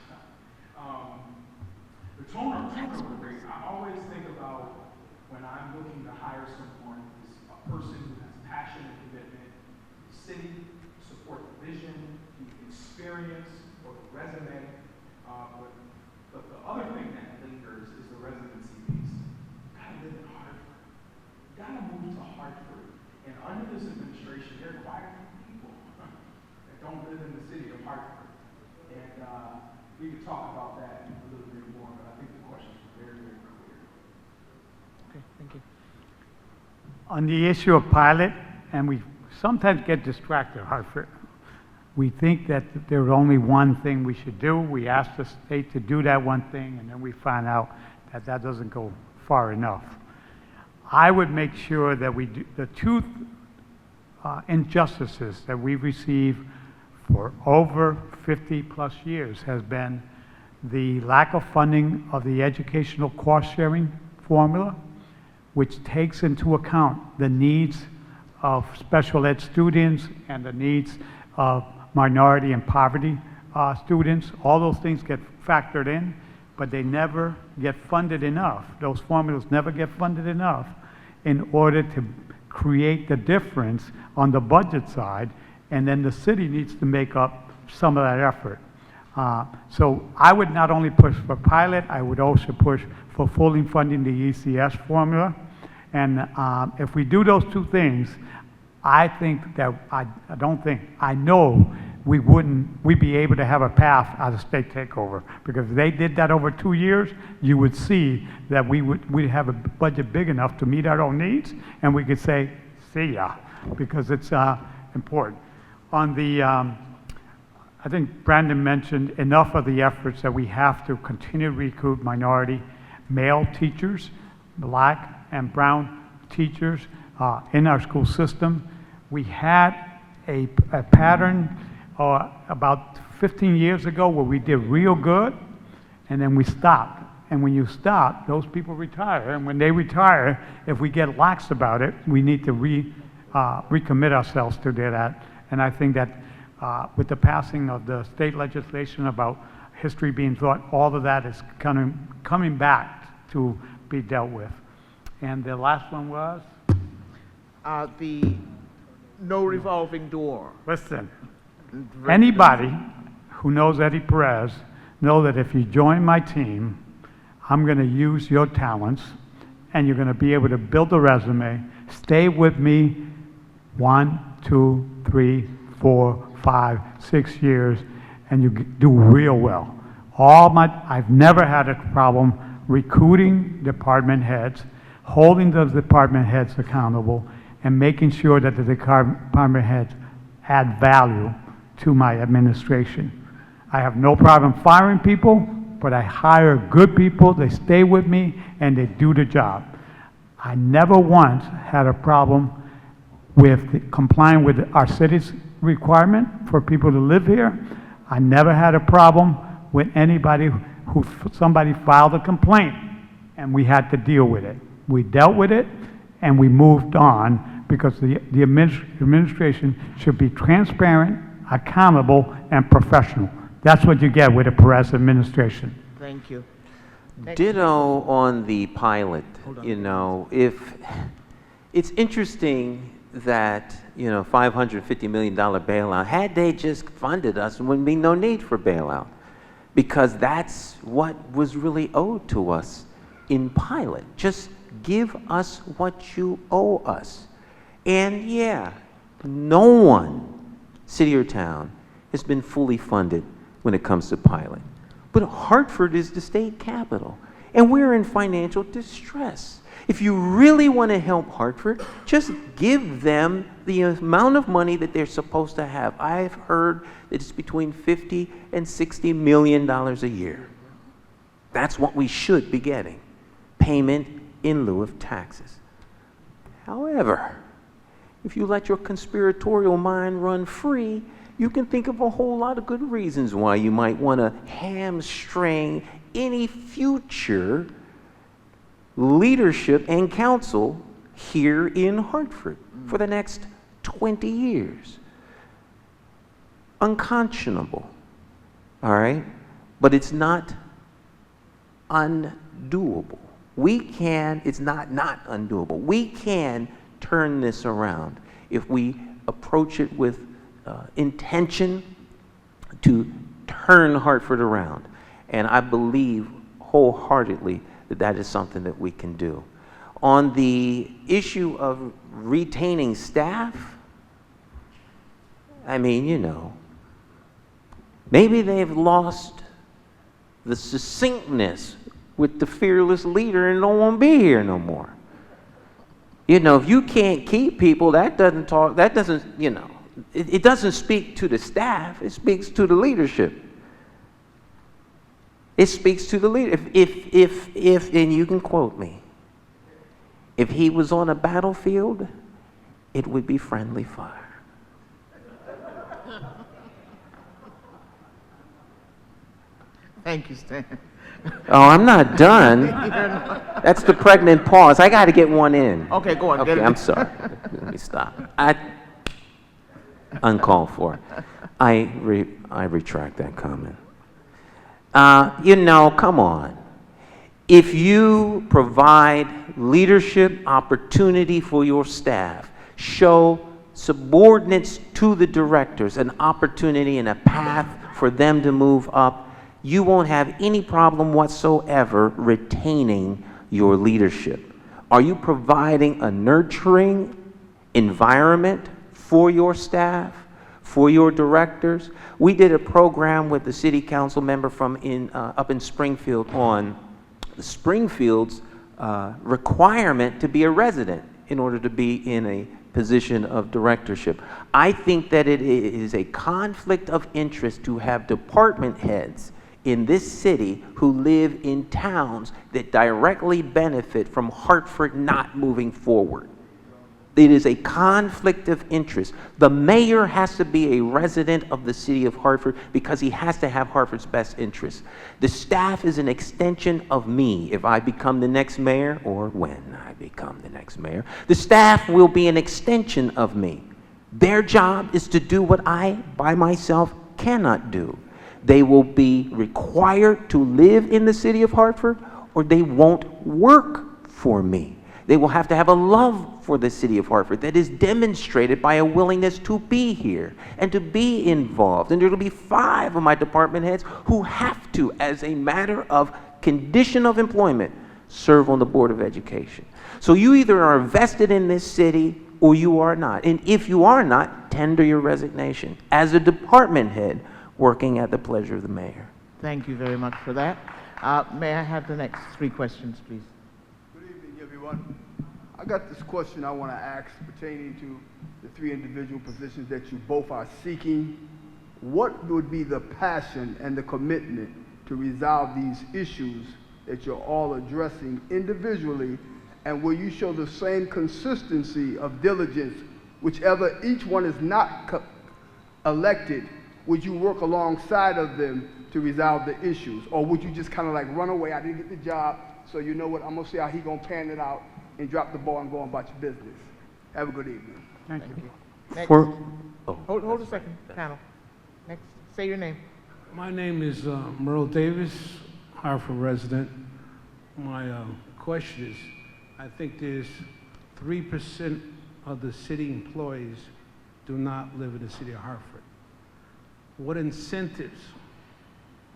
The turnover rate, I always think about when I'm looking to hire someone, is a person who has passion and commitment, to the city, support the vision, the experience, or the resume. But the other thing that lingers is the residency piece. You gotta live in Hartford. You gotta move to Hartford. And under this administration, they're acquiring people that don't live in the city of Hartford. And we could talk about that a little bit more, but I think the questions were very, very clear.
Okay, thank you. On the issue of pilot, and we sometimes get distracted, Hartford. We think that there's only one thing we should do. We ask the state to do that one thing, and then we find out that that doesn't go far enough. I would make sure that we do the two injustices that we've received for over 50 plus years has been the lack of funding of the educational cost sharing formula, which takes into account the needs of special ed students and the needs of minority and poverty students. All those things get factored in, but they never get funded enough. Those formulas never get funded enough in order to create the difference on the budget side, and then the city needs to make up some of that effort. So I would not only push for pilot, I would also push for fully funding the ECS formula. And if we do those two things, I think that, I know we'd be able to have a path out of state takeover. Because if they did that over 2 years, you would see that we'd have a budget big enough to meet our own needs, and we could say, see ya, because it's important. On the, I think Brandon mentioned enough of the efforts that we have to continue to recruit minority male teachers, black and brown teachers in our school system. We had a pattern about 15 years ago where we did real good, and then we stopped. And when you stop, those people retire. And when they retire, if we get lax about it, we need to recommit ourselves to do that. And I think that with the passing of the state legislation about history being taught, all of that is coming back to be dealt with. And the last one was?
The no revolving door.
Listen, anybody who knows Eddie Perez know that if you join my team, I'm going to use your talents, and you're going to be able to build a resume. Stay with me 1, 2, 3, 4, 5, 6 years, and you do real well. I've never had a problem recruiting department heads, holding those department heads accountable, and making sure that the department heads add value to my administration. I have no problem firing people, but I hire good people, they stay with me, and they do the job. I never once had a problem with complying with our city's requirement for people to live here. I never had a problem with anybody somebody filed a complaint, and we had to deal with it. We dealt with it, and we moved on, because the administration should be transparent, accountable, and professional. That's what you get with a Perez administration.
Thank you.
Ditto on the pilot. You know, if it's interesting that, you know, $550 million bailout, had they just funded us, there wouldn't be no need for bailout, because that's what was really owed to us in pilot. Just give us what you owe us. And yeah, no one, city or town, has been fully funded when it comes to pilot. But Hartford is the state capital, and we're in financial distress. If you really want to help Hartford, just give them the amount of money that they're supposed to have. I've heard that it's between $50 and $60 million a year. That's what we should be getting, payment in lieu of taxes. However, if you let your conspiratorial mind run free, you can think of a whole lot of good reasons why you might want to hamstring any future leadership and council here in Hartford for the next 20 years. Unconscionable, all right? But it's not undoable. We can, it's not undoable. We can turn this around if we approach it with intention to turn Hartford around. And I believe wholeheartedly that that is something that we can do. On the issue of retaining staff, I mean, you know, maybe they've lost the succinctness with the fearless leader and don't want to be here no more. You know, if you can't keep people, that doesn't, you know, it doesn't speak to the staff, it speaks to the leadership. It speaks to the leader. If, and you can quote me, if he was on a battlefield, it would be friendly fire.
Thank you, Stan.
Oh, I'm not done. That's the pregnant pause. I got to get one in.
Okay, go on.
Okay, I'm sorry. Let me stop. Uncalled for. I retract that comment. You know, come on. If you provide leadership opportunity for your staff, show subordinates to the directors an opportunity and a path for them to move up, you won't have any problem whatsoever retaining your leadership. Are you providing a nurturing environment for your staff, for your directors? We did a program with the city council member from up in Springfield on Springfield's requirement to be a resident in order to be in a position of directorship. I think that it is a conflict of interest to have department heads in this city who live in towns that directly benefit from Hartford not moving forward. It is a conflict of interest. The mayor has to be a resident of the city of Hartford because he has to have Hartford's best interests. The staff is an extension of me if I become the next mayor or when I become the next mayor. The staff will be an extension of me. Their job is to do what I, by myself, cannot do. They will be required to live in the city of Hartford or they won't work for me. They will have to have a love for the city of Hartford that is demonstrated by a willingness to be here and to be involved. And there will be 5 of my department heads who have to, as a matter of condition of employment, serve on the Board of Education. So you either are vested in this city or you are not. And if you are not, tender your resignation as a department head working at the pleasure of the mayor.
Thank you very much for that. May I have the next 3 questions, please?
Good evening, everyone. I got this question I want to ask pertaining to the 3 individual positions that you both are seeking. What would be the passion and the commitment to resolve these issues that you're all addressing individually, and will you show the same consistency of diligence, whichever each one is not elected? Would you work alongside of them to resolve the issues? Or would you just kind of like run away? I didn't get the job, so you know what? I'm going to see how he going to pan it out and drop the ball and go on about your business. Have a good evening.
Thank you. Next. Hold a second, panel. Next, say your name.
My name is Merle Davis, Hartford resident. My question is, I think there's 3% of the city employees do not live in the city of Hartford. What incentives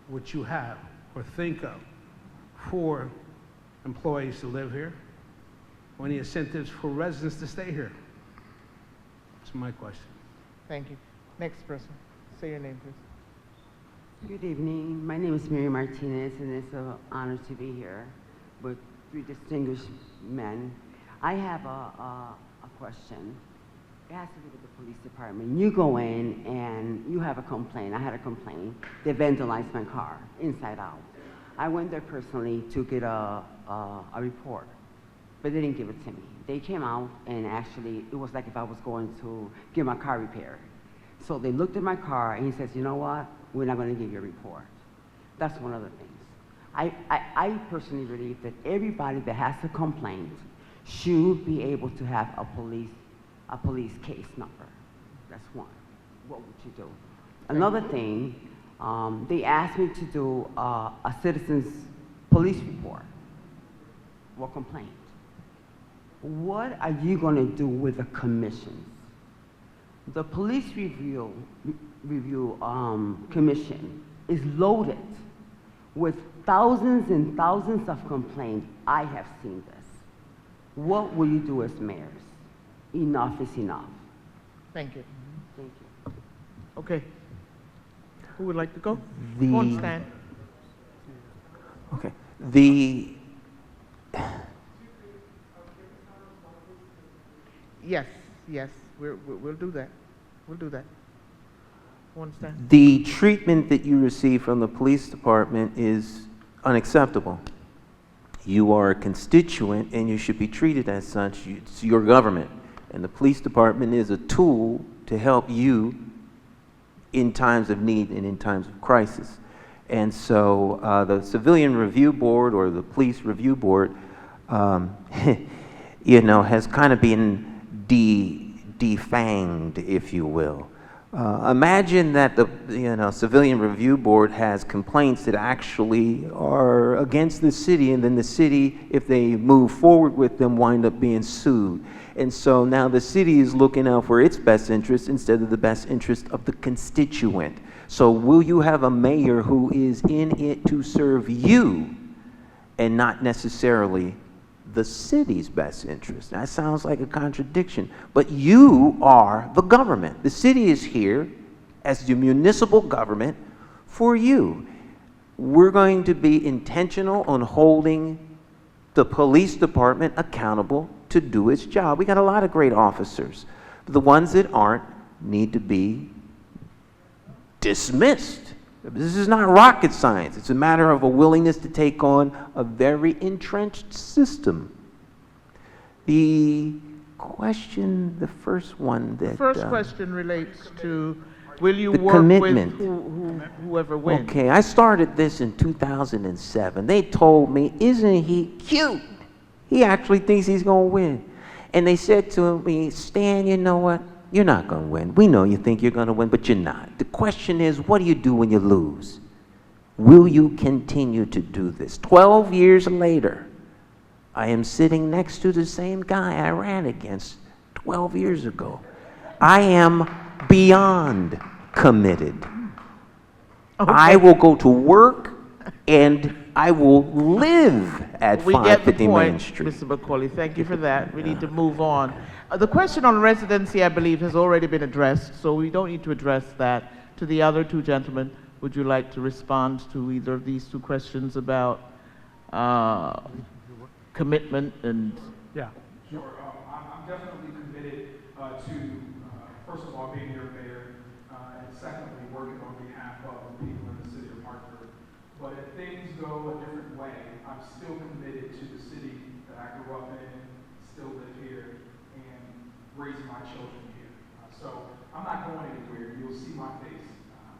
would you have or think of for employees to live here? Or any incentives for residents to stay here? That's my question.
Thank you. Next person. Say your name, please.
Good evening. My name is Mary Martinez, and it's an honor to be here with 3 distinguished men. I have a question. It has to do with the police department. You go in and you have a complaint. I had a complaint. They vandalized my car inside out. I went there personally to get a report, but they didn't give it to me. They came out and actually it was like if I was going to get my car repaired. So they looked at my car and he says, you know what? We're not going to give you a report. That's one of the things. I personally believe that everybody that has a complaint should be able to have a police case number. That's one. What would you do? Another thing, they asked me to do a citizen's police report or complaint. What are you going to do with the commissions? The police review commission is loaded with thousands and thousands of complaints. I have seen this. What will you do as mayors? Enough is enough.
Thank you.
Thank you.
Okay. Who would like to go?
The-
Go on, Stan.
Okay.
Yes, we'll do that. We'll do that. Go on, Stan.
The treatment that you receive from the police department is unacceptable. You are a constituent and you should be treated as such. It's your government. And the police department is a tool to help you in times of need and in times of crisis. And so the Civilian Review Board or the Police Review Board, you know, has kind of been defanged, if you will. Imagine that the Civilian Review Board has complaints that actually are against the city, and then the city, if they move forward with them, wind up being sued. And so now the city is looking out for its best interest instead of the best interest of the constituent. So will you have a mayor who is in it to serve you and not necessarily the city's best interest? That sounds like a contradiction, but you are the government. The city is here as the municipal government for you. We're going to be intentional on holding the police department accountable to do its job. We got a lot of great officers. The ones that aren't need to be dismissed. This is not rocket science. It's a matter of a willingness to take on a very entrenched system. The question, the first one that...
The first question relates to, will you
the
work
commitment.
with whoever wins?
Okay, I started this in 2007. They told me, isn't he cute? He actually thinks he's going to win. And they said to me, Stan, you know what? You're not going to win. We know you think you're going to win, but you're not. The question is, what do you do when you lose? Will you continue to do this? 12 years later, I am sitting next to the same guy I ran against 12 years ago. I am beyond committed.
Okay.
I will go to work and I will live at
We get the
550 Main
point,
Street.
Mr. McCauley. Thank you for that. We need to move on. The question on residency, I believe, has already been addressed, so we don't need to address that. To the other two gentlemen, would you like to respond to either of these two questions about commitment and...
Yeah.
Sure. I'm definitely committed to, first of all, being your mayor, and secondly, working on behalf of the people in the city of Hartford. But if things go a different way, I'm still committed to the city that I grew up in, still live here, and raising my children here. So I'm not going anywhere. You'll see my face.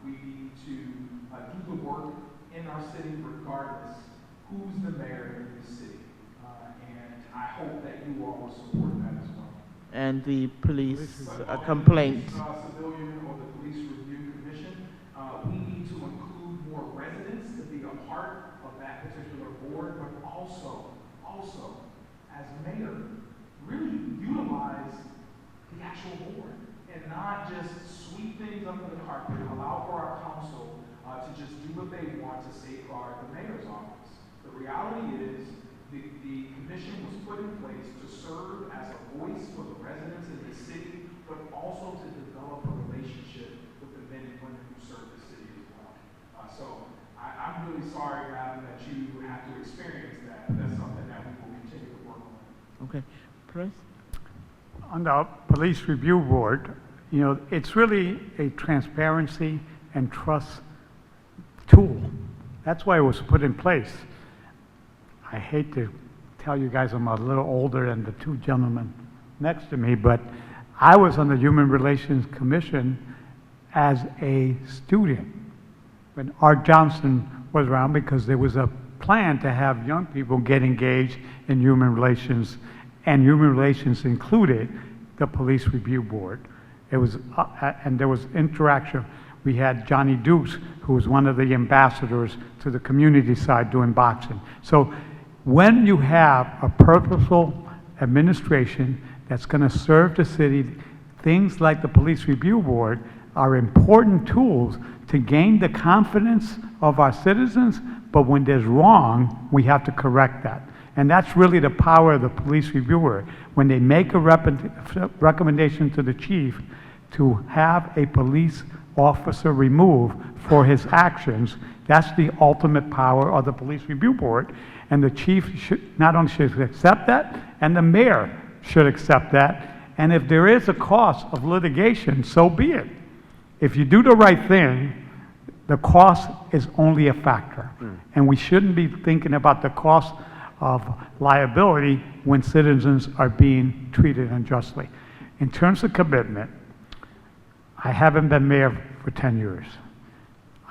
We need to do the work in our city regardless who's the mayor in this city. And I hope that you all will support that as well.
And the police complaint.
Civilian or the Police Review Commission, we need to include more residents to be a part of that particular board, but also, as mayor, really utilize the actual board and not just sweep things under the carpet, allow for our council to just do what they want to safeguard the mayor's office. The reality is the commission was put in place to serve as a voice for the residents in the city, but also to develop a relationship with the men and women who serve the city as well. So I'm really sorry, Madam, that you have to experience that. That's something that we will continue to work on.
Okay. Perez?
On the Police Review Board, you know, it's really a transparency and trust tool. That's why it was put in place. I hate to tell you guys I'm a little older than the two gentlemen next to me, but I was on the Human Relations Commission as a student when Art Johnson was around, because there was a plan to have young people get engaged in human relations, and human relations included the Police Review Board. It was, and there was interaction. We had Johnny Dukes, who was one of the ambassadors to the community side doing boxing. So when you have a purposeful administration that's going to serve the city, things like the Police Review Board are important tools to gain the confidence of our citizens, but when there's wrong, we have to correct that. And that's really the power of the police reviewer. When they make a recommendation to the chief to have a police officer removed for his actions, that's the ultimate power of the police review board. And the chief should, not only should accept that, and the mayor should accept that. And if there is a cost of litigation, so be it. If you do the right thing, the cost is only a factor. And we shouldn't be thinking about the cost of liability when citizens are being treated unjustly. In terms of commitment, I haven't been mayor for 10 years.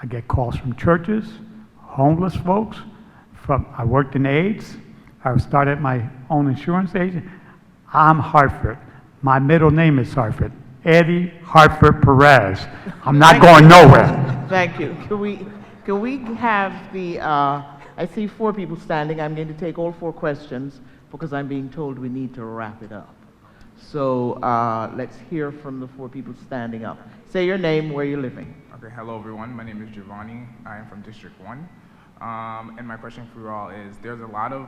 I get calls from churches, homeless folks, I worked in AIDS, I started my own insurance agent. I'm Hartford. My middle name is Hartford. Eddie Hartford Perez. I'm not going nowhere.
Thank you. Can we have the, I see 4 people standing. I'm going to take all 4 questions because I'm being told we need to wrap it up. So let's hear from the 4 people standing up. Say your name, where you're living.
Okay, hello everyone. My name is Giovanni. I am from District 1. And my question for you all is, there's a lot of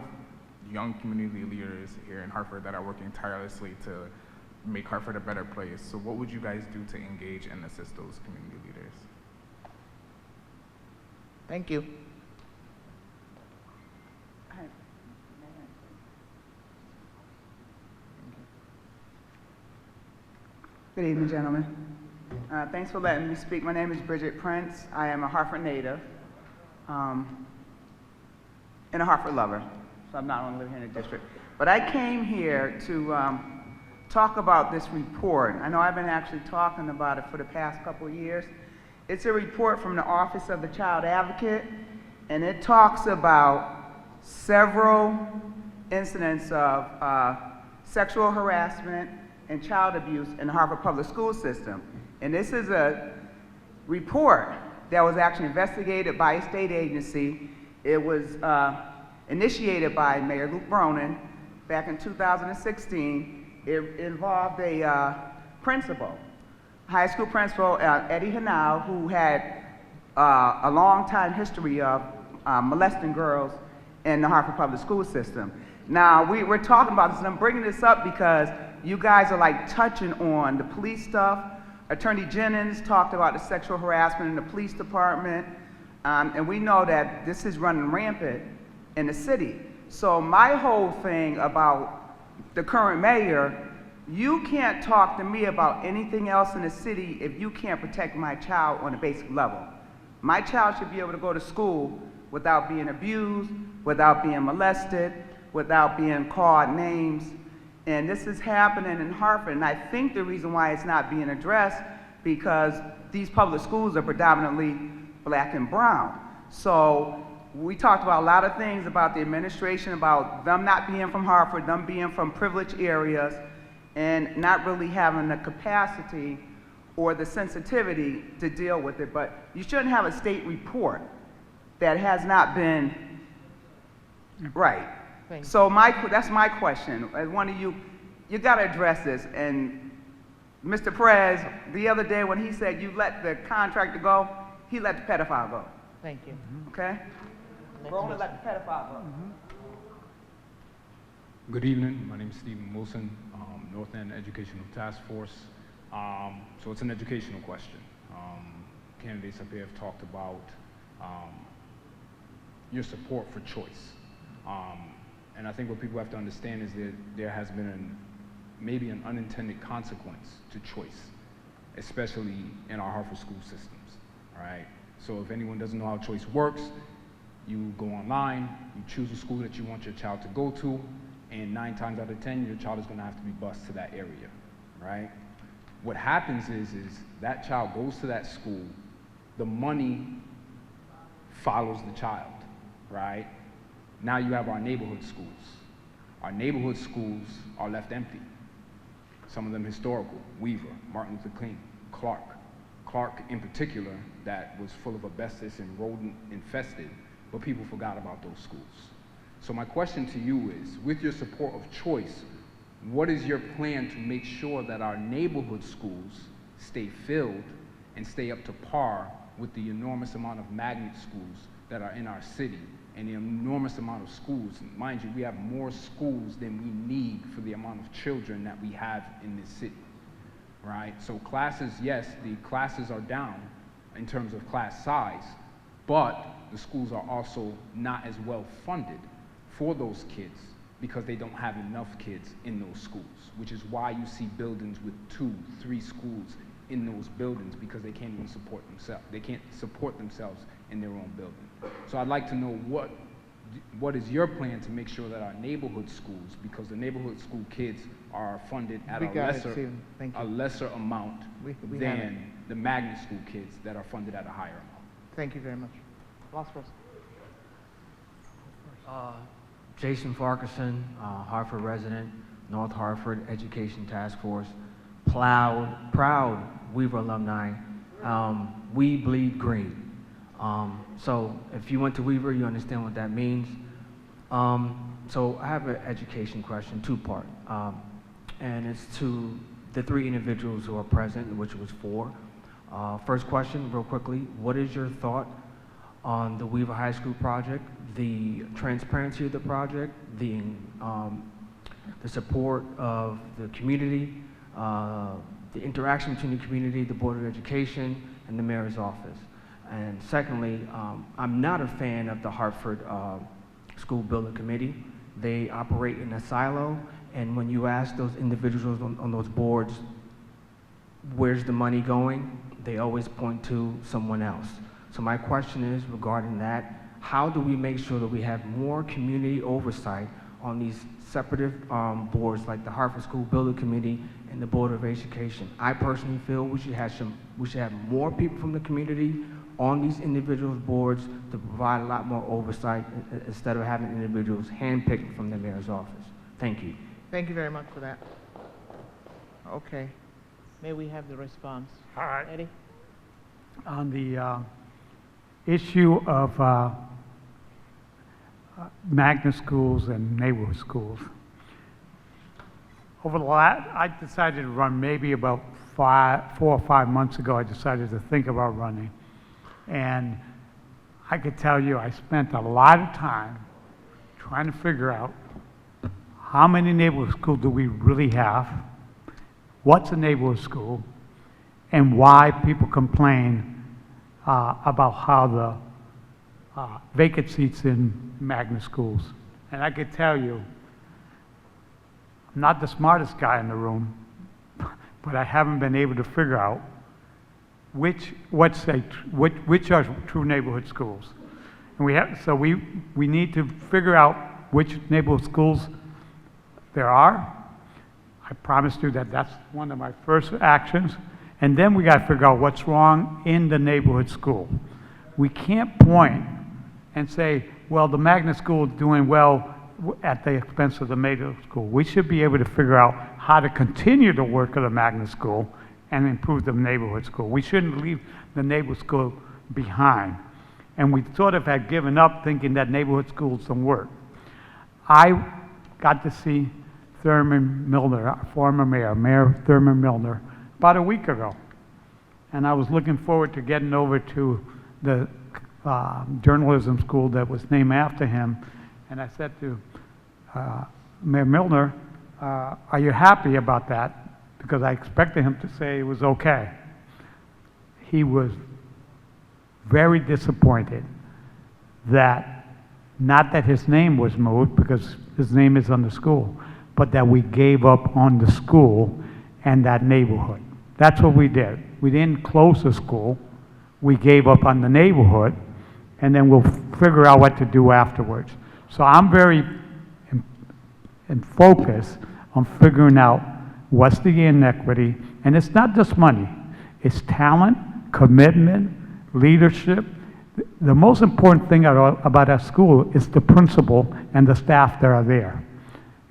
young community leaders here in Hartford that are working tirelessly to make Hartford a better place. So what would you guys do to engage and assist those community leaders?
Thank you.
Good evening, gentlemen. Thanks for letting me speak. My name is Bridget Prince. I am a Hartford native and a Hartford lover, so I'm not only living here in the district. But I came here to talk about this report. I know I've been actually talking about it for the past couple of years. It's a report from the Office of the Child Advocate, and it talks about several incidents of sexual harassment and child abuse in the Hartford public school system. And this is a report that was actually investigated by a state agency. It was initiated by Mayor Bronin back in 2016. It involved a principal, high school principal, Eddie Hanau, who had a long time history of molesting girls in the Hartford public school system. Now, we're talking about this, and I'm bringing this up because you guys are like touching on the police stuff. Attorney Jennings talked about the sexual harassment in the police department, and we know that this is running rampant in the city. So my whole thing about the current mayor, you can't talk to me about anything else in the city if you can't protect my child on a basic level. My child should be able to go to school without being abused, without being molested, without being called names. And this is happening in Hartford, and I think the reason why it's not being addressed because these public schools are predominantly black and brown. So we talked about a lot of things about the administration, about them not being from Hartford, them being from privileged areas, and not really having the capacity or the sensitivity to deal with it. But you shouldn't have a state report that has not been right. So that's my question. As one of you got to address this. And Mr. Perez, the other day when he said you let the contractor go, he let the pedophile go.
Thank you.
Okay? Bronin let the pedophile go.
Good evening. My name is Stephen Wilson, North End Educational Task Force. So it's an educational question. Candidates up here have talked about your support for choice. And I think what people have to understand is that there has been maybe an unintended consequence to choice, especially in our Hartford school systems, all right? So if anyone doesn't know how choice works, you go online, you choose a school that you want your child to go to, and 9 times out of 10, your child is gonna have to be bused to that area, right? What happens is that child goes to that school, the money follows the child, right? Now you have our neighborhood schools. Our neighborhood schools are left empty. Some of them historical, Weaver, Martin Luther King, Clark. Clark in particular, that was full of asbestos and rodent infested, but people forgot about those schools. So my question to you is, with your support of choice, what is your plan to make sure that our neighborhood schools stay filled and stay up to par with the enormous amount of magnet schools that are in our city and the enormous amount of schools? Mind you, we have more schools than we need for the amount of children that we have in this city, right? So classes, yes, the classes are down in terms of class size, but the schools are also not as well funded for those kids because they don't have enough kids in those schools, which is why you see buildings with 2, 3 schools in those buildings, because they can't even support themselves. They can't support themselves in their own building. So I'd like to know what is your plan to make sure that our neighborhood schools, because the neighborhood school kids are funded at a lesser amount than the magnet school kids that are funded at a higher amount.
Thank you very much. Last person.
Jason Farquharson, Hartford resident, North Hartford Education Task Force, proud Weaver alumni. We bleed green. So if you went to Weaver, you understand what that means. So I have an education question, 2-part, and it's to the 3 individuals who are present, which was 4. First question, real quickly, what is your thought on the Weaver High School project, the transparency of the project, the support of the community, the interaction between the community, the Board of Education, and the Mayor's office? And secondly, I'm not a fan of the Hartford School Building Committee. They operate in a silo, and when you ask those individuals on those boards, where's the money going, they always point to someone else. So my question is regarding that, how do we make sure that we have more community oversight on these separate boards like the Hartford School Building Committee and the Board of Education? I personally feel we should have more people from the community on these individual boards to provide a lot more oversight instead of having individuals handpicked from the mayor's office. Thank you.
Thank you very much for that. Okay. May we have the response?
All right.
Eddie?
On the issue of magnet schools and neighborhood schools, over the I decided to run maybe about 4 or 5 months ago. I decided to think about running, and I could tell you I spent a lot of time trying to figure out how many neighborhood schools do we really have, what's a neighborhood school, and why people complain about how the vacant seats in magnet schools. And I could tell you, I'm not the smartest guy in the room, but I haven't been able to figure out which are true neighborhood schools. And we need to figure out which neighborhood schools there are. I promised you that that's one of my first actions. And then we got to figure out what's wrong in the neighborhood school. We can't point and say, well, the magnet school is doing well at the expense of the neighborhood school. We should be able to figure out how to continue the work of the magnet school and improve the neighborhood school. We shouldn't leave the neighborhood school behind. And we sort of had given up thinking that neighborhood schools don't work. I got to see Thurman Milner, our former mayor, Mayor Thurman Milner, about a week ago. And I was looking forward to getting over to the journalism school that was named after him. And I said to Mayor Milner, are you happy about that? Because I expected him to say it was okay. He was very disappointed that, not that his name was moved, because his name is on the school, but that we gave up on the school and that neighborhood. That's what we did. We didn't close the school. We gave up on the neighborhood, and then we'll figure out what to do afterwards. So I'm very in focus on figuring out what's the inequity, and it's not just money. It's talent, commitment, leadership, The most important thing about our school is the principal and the staff that are there.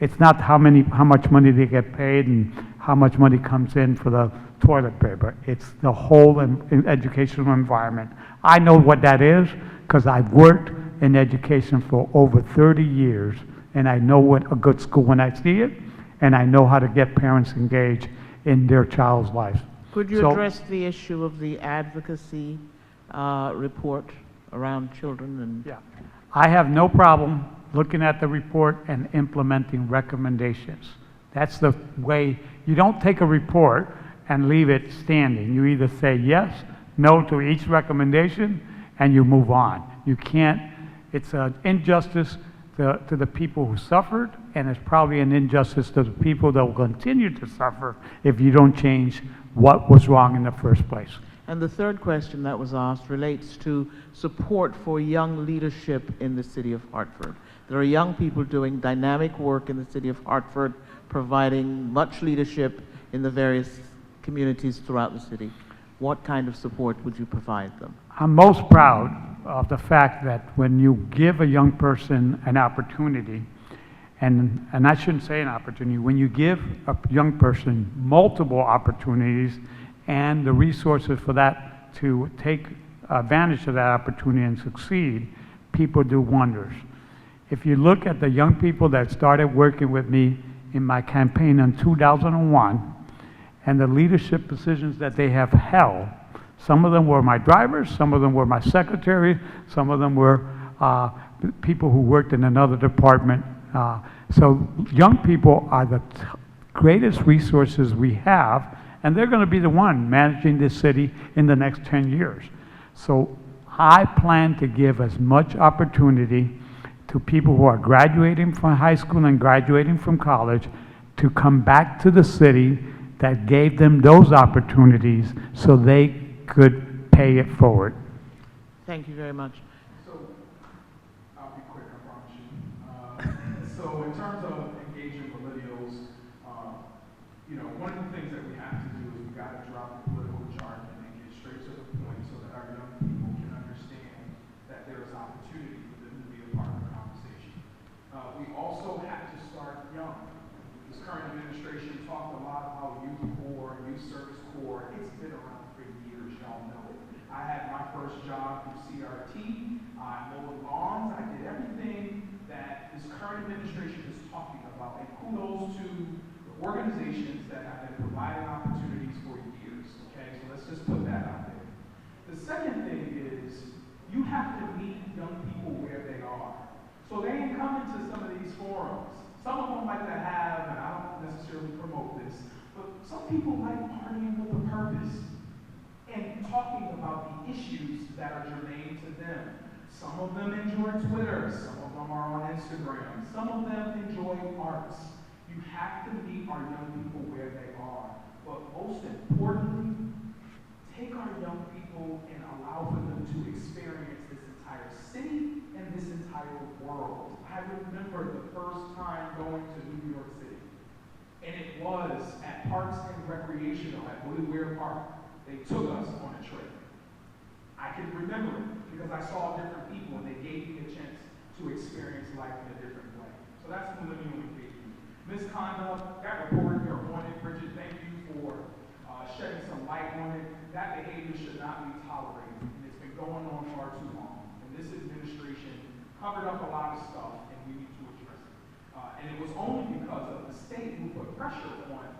It's not how much money they get paid and how much money comes in for the toilet paper. It's the whole educational environment. I know what that is because I've worked in education for over 30 years, and I know what a good school when I see it, and I know how to get parents engaged in their child's life.
Could you address the issue of the advocacy report around children and?
Yeah, I have no problem looking at the report and implementing recommendations. That's the way. You don't take a report and leave it standing. You either say yes, no to each recommendation, and you move on. You can't. It's an injustice to the people who suffered, and it's probably an injustice to the people that will continue to suffer if you don't change what was wrong in the first place.
And the third question that was asked relates to support for young leadership in the city of Hartford. There are young people doing dynamic work in the city of Hartford, providing much leadership in the various communities throughout the city. What kind of support would you provide them?
I'm most proud of the fact that when you give a young person an opportunity, and I shouldn't say an opportunity, when you give a young person multiple opportunities and the resources for that to take advantage of that opportunity and succeed, people do wonders. If you look at the young people that started working with me in my campaign in 2001 and the leadership positions that they have held, some of them were my drivers, some of them were my secretaries, some of them were people who worked in another department. So young people are the greatest resources we have, and they're going to be the one managing this city in the next 10 years. So I plan to give as much opportunity to people who are graduating from high school and graduating from college to come back to the city that gave them those opportunities so they could pay it forward.
Thank you very much.
So, I'll be quick, I promise you. So in terms of engaging millennials, one of the things that we have to do is we got to drop the political jargon and get straight to the point so that our young people can understand that there is opportunity for them to be a part of the conversation. We also have to start young. This current administration talked a lot about youth corps, youth service corps. It's been around for years, y'all know it. I had my first job through CRT. I mowed lawns. I did everything that this current administration is talking about. And kudos to the organizations that have been providing opportunities for years. Okay, so let's just put that out there. The second thing is you have to meet young people where they are. So they ain't coming to some of these forums. Some of them like to have, and I don't necessarily promote this, but some people like partying with a purpose and talking about the issues that are germane to them. Some of them enjoy Twitter, some of them are on Instagram, some of them enjoy arts. You have to meet our young people where they are. But most importantly, take our young people and allow for them to experience this entire city and this entire world. I remember the first time going to New York City, and it was at Parks and Recreational at Woody Ware Park. They took us on a trip. I can remember it because I saw different people and they gave me a chance to experience life in a different way. So that's millennial engagement. Misconduct, that report, you're on it, Bridget, thank you for shedding some light on it. That behavior should not be tolerated, and it's been going on far too long. And this administration covered up a lot of stuff, and we need to address it. And it was only because of the state who put pressure on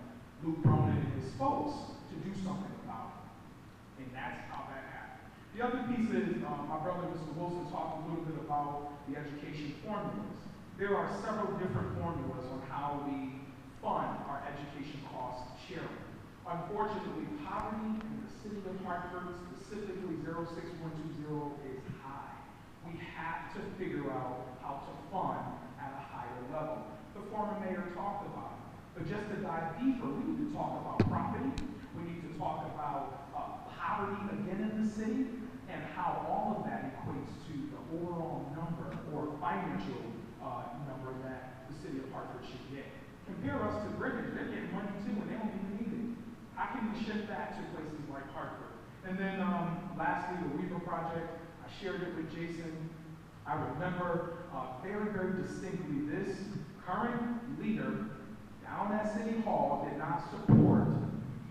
Luke Bronin and his folks to do something about it. And that's how that happened. The other piece is, my brother, Mr. Wilson, talked a little bit about the education formulas. There are several different formulas on how we fund our education cost sharing. Unfortunately, poverty in the city of Hartford, specifically 06120, is high. We have to figure out how to fund at a higher level. The former mayor talked about it. But just to dive deeper, we need to talk about property. We need to talk about poverty again in the city and how all of that equates to the overall number or financial number that the city of Hartford should get. Compare us to Greenwich. They're getting money too and they don't even need it. How can we shift that to places like Hartford? And then lastly, the Weaver Project. I shared it with Jason. I remember very, very distinctly this current leader down at City Hall did not support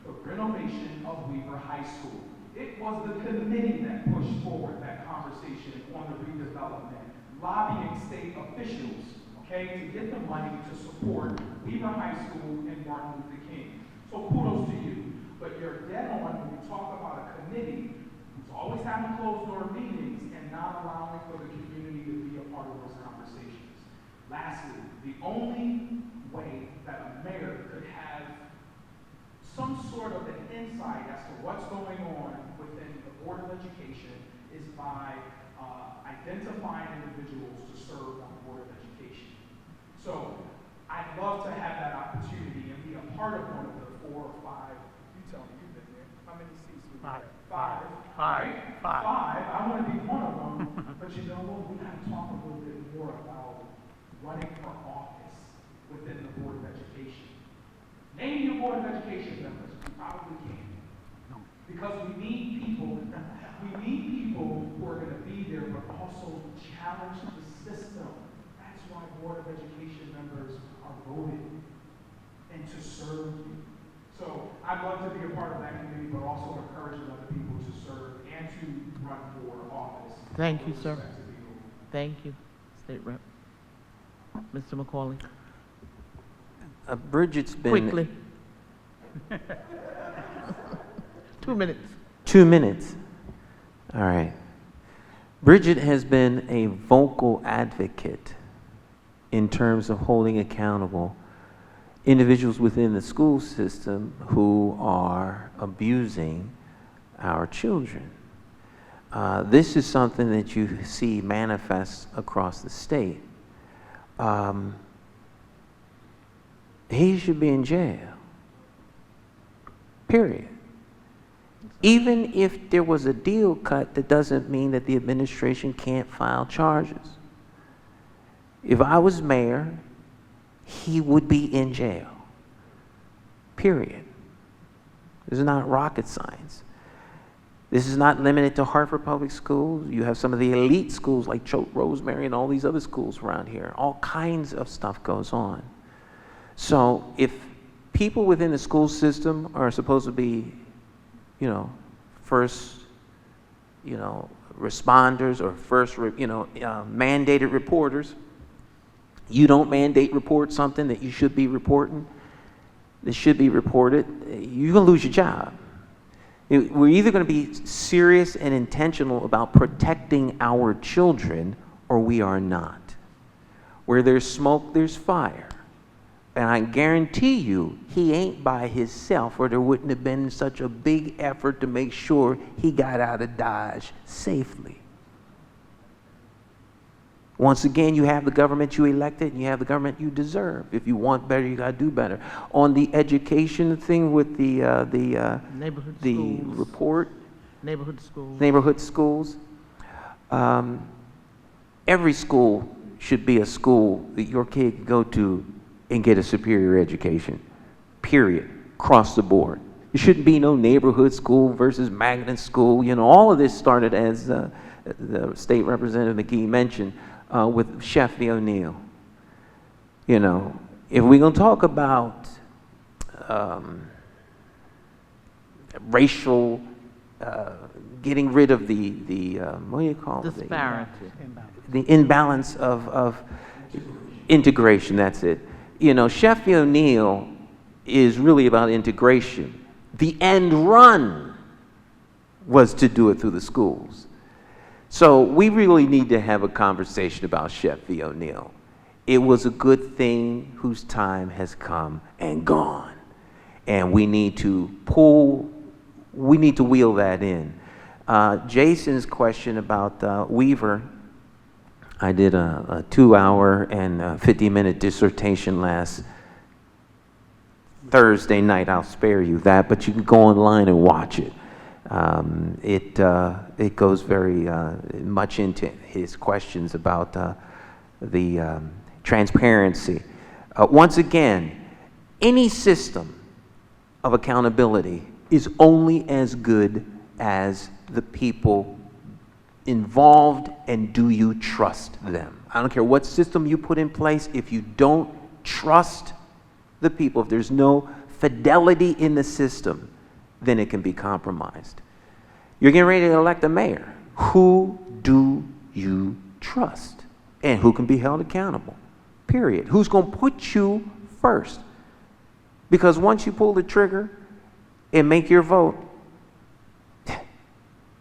the renovation of Weaver High School. It was the committee that pushed forward that conversation on the redevelopment, lobbying state officials, okay, to get the money to support Weaver High School and Martin Luther King. So kudos to you. But you're dead on when you talk about a committee who's always having closed-door meetings and not allowing for the community to be a part of those conversations. Lastly, the only way that a mayor could have some sort of an insight as to what's going on within the Board of Education is by identifying individuals to serve on the Board of Education. So I'd love to have that opportunity and be a part of one of the 4 or 5. You tell me, you've been there. How many seats we have? 5. Right? 5. I want to be one of them. But you know what? We got to talk a little bit more about running for office within the Board of Education. Name your Board of Education members. We probably can't. Because we need people. We need people who are going to be there, but also challenge the system. That's why Board of Education members are voted and to serve you. So I'd love to be a part of that committee, but also encouraging other people to serve and to run for office.
Thank you, sir. Thank you, State Rep. Mr. McCauley.
Bridget's been...
Quickly. 2 minutes.
2 minutes. All right. Bridget has been a vocal advocate in terms of holding accountable individuals within the school system who are abusing our children. This is something that you see manifest across the state. He should be in jail, period. Even if there was a deal cut, that doesn't mean that the administration can't file charges. If I was mayor, he would be in jail, period. This is not rocket science. This is not limited to Hartford Public Schools. You have some of the elite schools like Choate, Rosemary, and all these other schools around here. All kinds of stuff goes on. So if people within the school system are supposed to be, first, responders or first, mandated reporters, you don't mandate report something that you should be reporting, that should be reported, you're going to lose your job. We're either going to be serious and intentional about protecting our children, or we are not. Where there's smoke, there's fire. And I guarantee you, he ain't by himself, or there wouldn't have been such a big effort to make sure he got out of Dodge safely. Once again, you have the government you elected, and you have the government you deserve. If you want better, you got to do better. On the education thing with the report, neighborhood schools, every school should be a school that your kid can go to and get a superior education, period, across the board. There shouldn't be no neighborhood school versus magnet school. All of this started, as the State Representative McGee mentioned, with Chef O'Neill. If we're going to talk about racial, getting rid of the what do you call it?
Disparity.
The imbalance of integration, that's it. Chef O'Neill is really about integration. The end run was to do it through the schools. So we really need to have a conversation about Chef O'Neill. It was a good thing whose time has come and gone. And we need to wheel that in. Jason's question about Weaver, I did a 2-hour and 50-minute dissertation last Thursday night. I'll spare you that, but you can go online and watch it. It goes very much into his questions about the transparency. Once again, any system of accountability is only as good as the people involved, and do you trust them? I don't care what system you put in place, if you don't trust the people, if there's no fidelity in the system, then it can be compromised. You're getting ready to elect a mayor. Who do you trust? And who can be held accountable? Period. Who's going to put you first? Because once you pull the trigger and make your vote,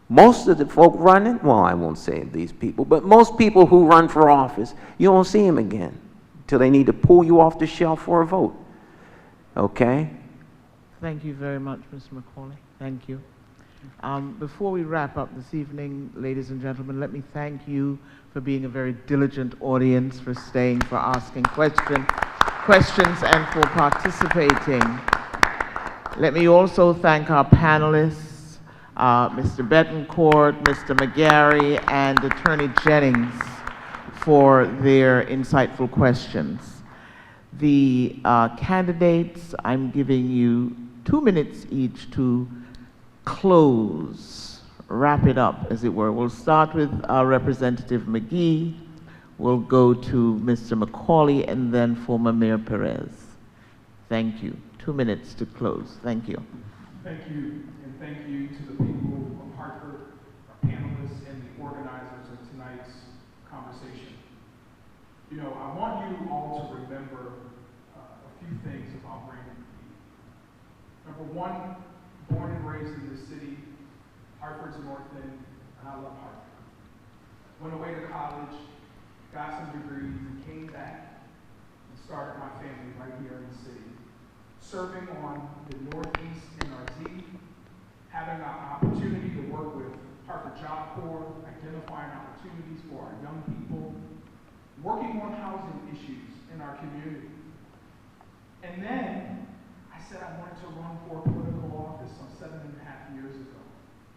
most of the folk running, well, I won't say these people, but most people who run for office, you don't see them again until they need to pull you off the shelf for a vote. Okay?
Thank you very much, Mr. McCauley. Thank you. Before we wrap up this evening, ladies and gentlemen, let me thank you for being a very diligent audience, for staying, for asking questions, and for participating. Let me also thank our panelists, Mr. Betancourt, Mr. McGarry, and Attorney Jennings for their insightful questions. The candidates, I'm giving you 2 minutes each to close, wrap it up, as it were. We'll start with our Representative McGee, we'll go to Mr. McCauley, and then former Mayor Perez. Thank you. 2 minutes to close. Thank you.
Thank you, and thank you to the people of Hartford, our panelists, and the organizers of tonight's conversation. You know, I want you all to remember a few things about Brandon McGee. Number one, born and raised in this city, Hartford's a North End, and I love Hartford. Went away to college, got some degrees, and came back and started my family right here in the city. Serving on the Northeast NRZ, having an opportunity to work with Hartford Job Corps, identifying opportunities for our young people, working on housing issues in our community. And then I said I wanted to run for political office some 7.5 years ago,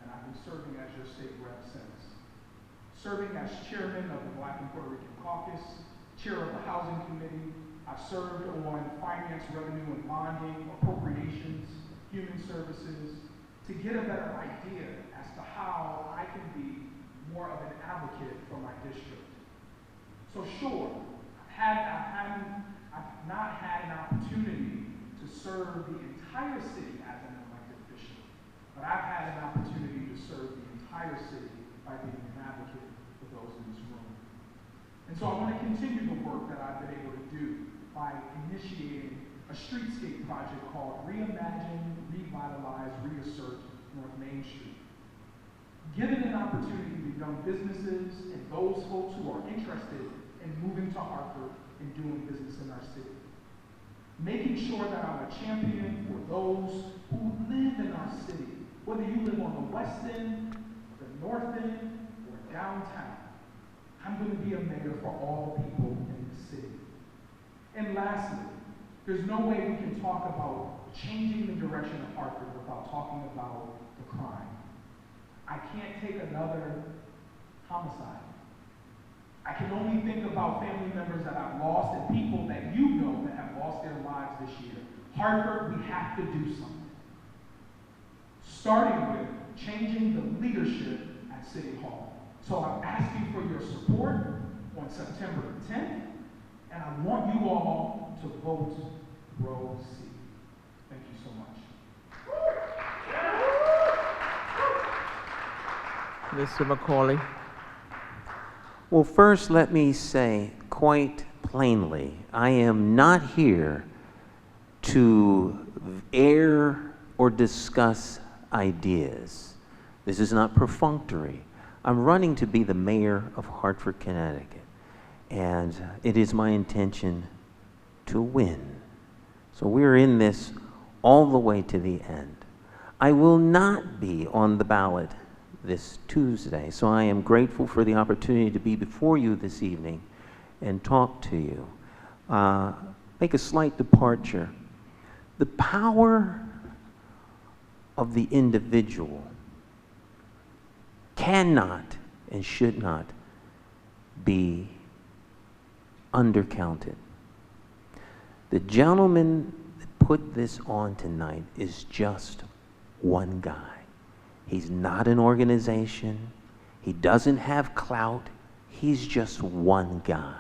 and I've been serving as your state rep since. Serving as chairman of the Black and Puerto Rican Caucus, chair of the Housing Committee. I've served on finance, revenue, and bonding, appropriations, human services, to get a better idea as to how I can be more of an advocate for my district. So sure, I've not had an opportunity to serve the entire city as an elected official, but I've had an opportunity to serve the entire city by being an advocate for those in this room. And so I want to continue the work that I've been able to do by initiating a streetscape project called Reimagine, Revitalize, Reassert North Main Street. Giving an opportunity to young businesses and those folks who are interested in moving to Hartford and doing business in our city. Making sure that I'm a champion for those who live in our city, whether you live on the West End, the North End, or downtown. I'm going to be a mayor for all the people in the city. And lastly, there's no way we can talk about changing the direction of Hartford without talking about the crime. I can't take another homicide. I can only think about family members that I've lost and people that you know that have lost their lives this year. Hartford, we have to do something. Starting with changing the leadership at City Hall. So I'm asking for your support on September 10th, and I want you all to vote row C. Thank you so much.
Mr. McCauley.
Well, first, let me say quite plainly, I am not here to air or discuss ideas. This is not perfunctory. I'm running to be the mayor of Hartford, Connecticut, and it is my intention to win. So we're in this all the way to the end. I will not be on the ballot this Tuesday, so I am grateful for the opportunity to be before you this evening and talk to you. Make a slight departure. The power of the individual cannot and should not be undercounted. The gentleman that put this on tonight is just one guy. He's not an organization. He doesn't have clout. He's just one guy.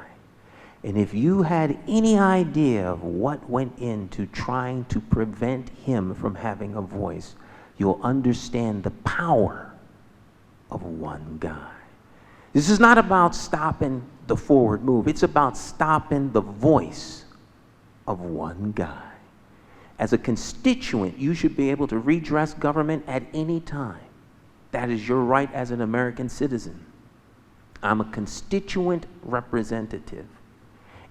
And if you had any idea of what went into trying to prevent him from having a voice, you'll understand the power of one guy. This is not about stopping the forward move. It's about stopping the voice of one guy. As a constituent, you should be able to redress government at any time. That is your right as an American citizen. I'm a constituent representative.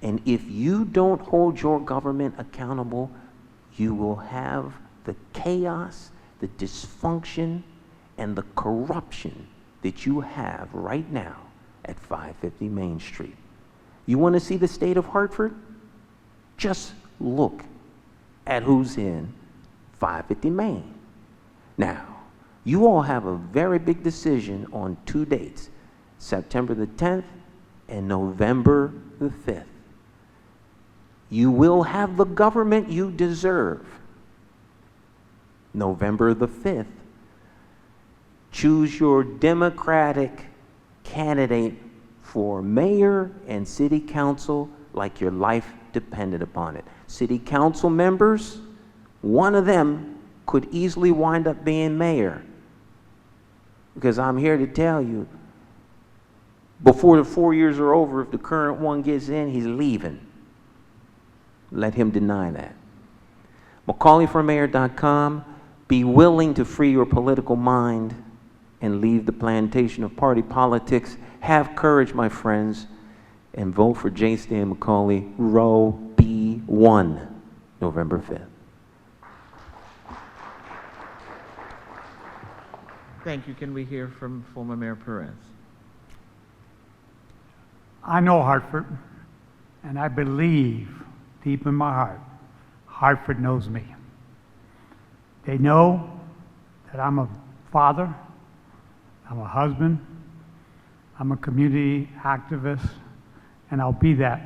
And if you don't hold your government accountable, you will have the chaos, the dysfunction, and the corruption that you have right now at 550 Main Street. You want to see the state of Hartford? Just look at who's in 550 Main. Now, you all have a very big decision on 2 dates, September the 10th and November the 5th. You will have the government you deserve. November the 5th, choose your Democratic candidate for mayor and city council like your life depended upon it. City council members, one of them could easily wind up being mayor. Because I'm here to tell you, before the 4 years are over, if the current one gets in, he's leaving. Let him deny that. McCauleyformayor.com. Be willing to free your political mind and leave the plantation of party politics. Have courage, my friends, and vote for J. Stan McCauley, row B1, November 5th.
Thank you. Can we hear from former Mayor Perez?
I know Hartford, and I believe deep in my heart, Hartford knows me. They know that I'm a father, I'm a husband, I'm a community activist, and I'll be that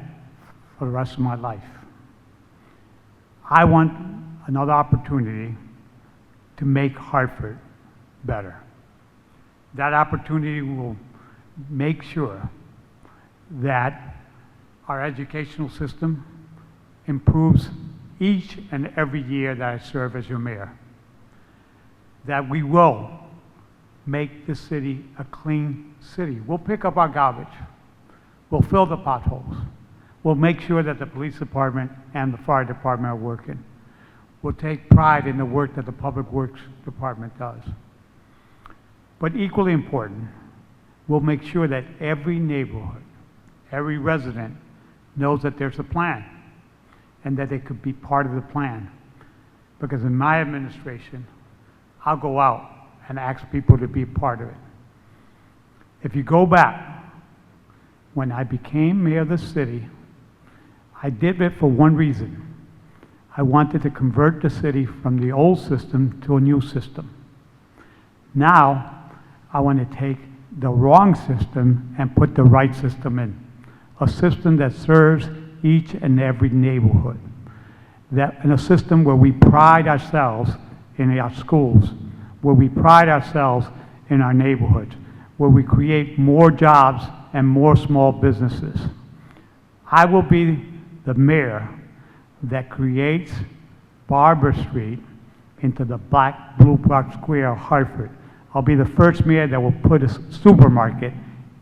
for the rest of my life. I want another opportunity to make Hartford better. That opportunity will make sure that our educational system improves each and every year that I serve as your mayor. That we will make this city a clean city. We'll pick up our garbage. We'll fill the potholes. We'll make sure that the police department and the fire department are working. We'll take pride in the work that the public works department does. But equally important, we'll make sure that every neighborhood, every resident knows that there's a plan and that they could be part of the plan. Because in my administration, I'll go out and ask people to be a part of it. If you go back, when I became mayor of the city, I did it for one reason. I wanted to convert the city from the old system to a new system. Now, I want to take the wrong system and put the right system in. A system that serves each and every neighborhood. In a system where we pride ourselves in our schools, where we pride ourselves in our neighborhoods, where we create more jobs and more small businesses. I will be the mayor that creates Barber Street into the black blue block square of Hartford. I'll be the first mayor that will put a supermarket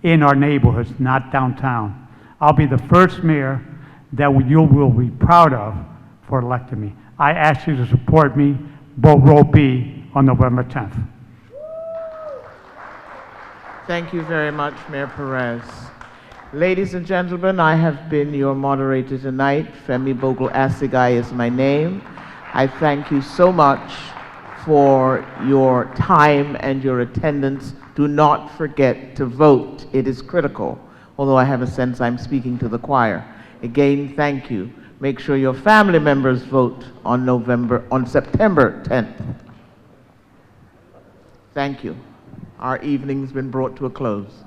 in our neighborhoods, not downtown. I'll be the first mayor that you will be proud of for electing me. I ask you to support me, vote row B on November 10th.
Thank you very much, Mayor Perez. Ladies and gentlemen, I have been your moderator tonight. Femi Bogle Asigai is my name. I thank you so much for your time and your attendance. Do not forget to vote. It is critical, although I have a sense I'm speaking to the choir. Again, thank you. Make sure your family members vote on September 10th. Thank you. Our evening's been brought to a close.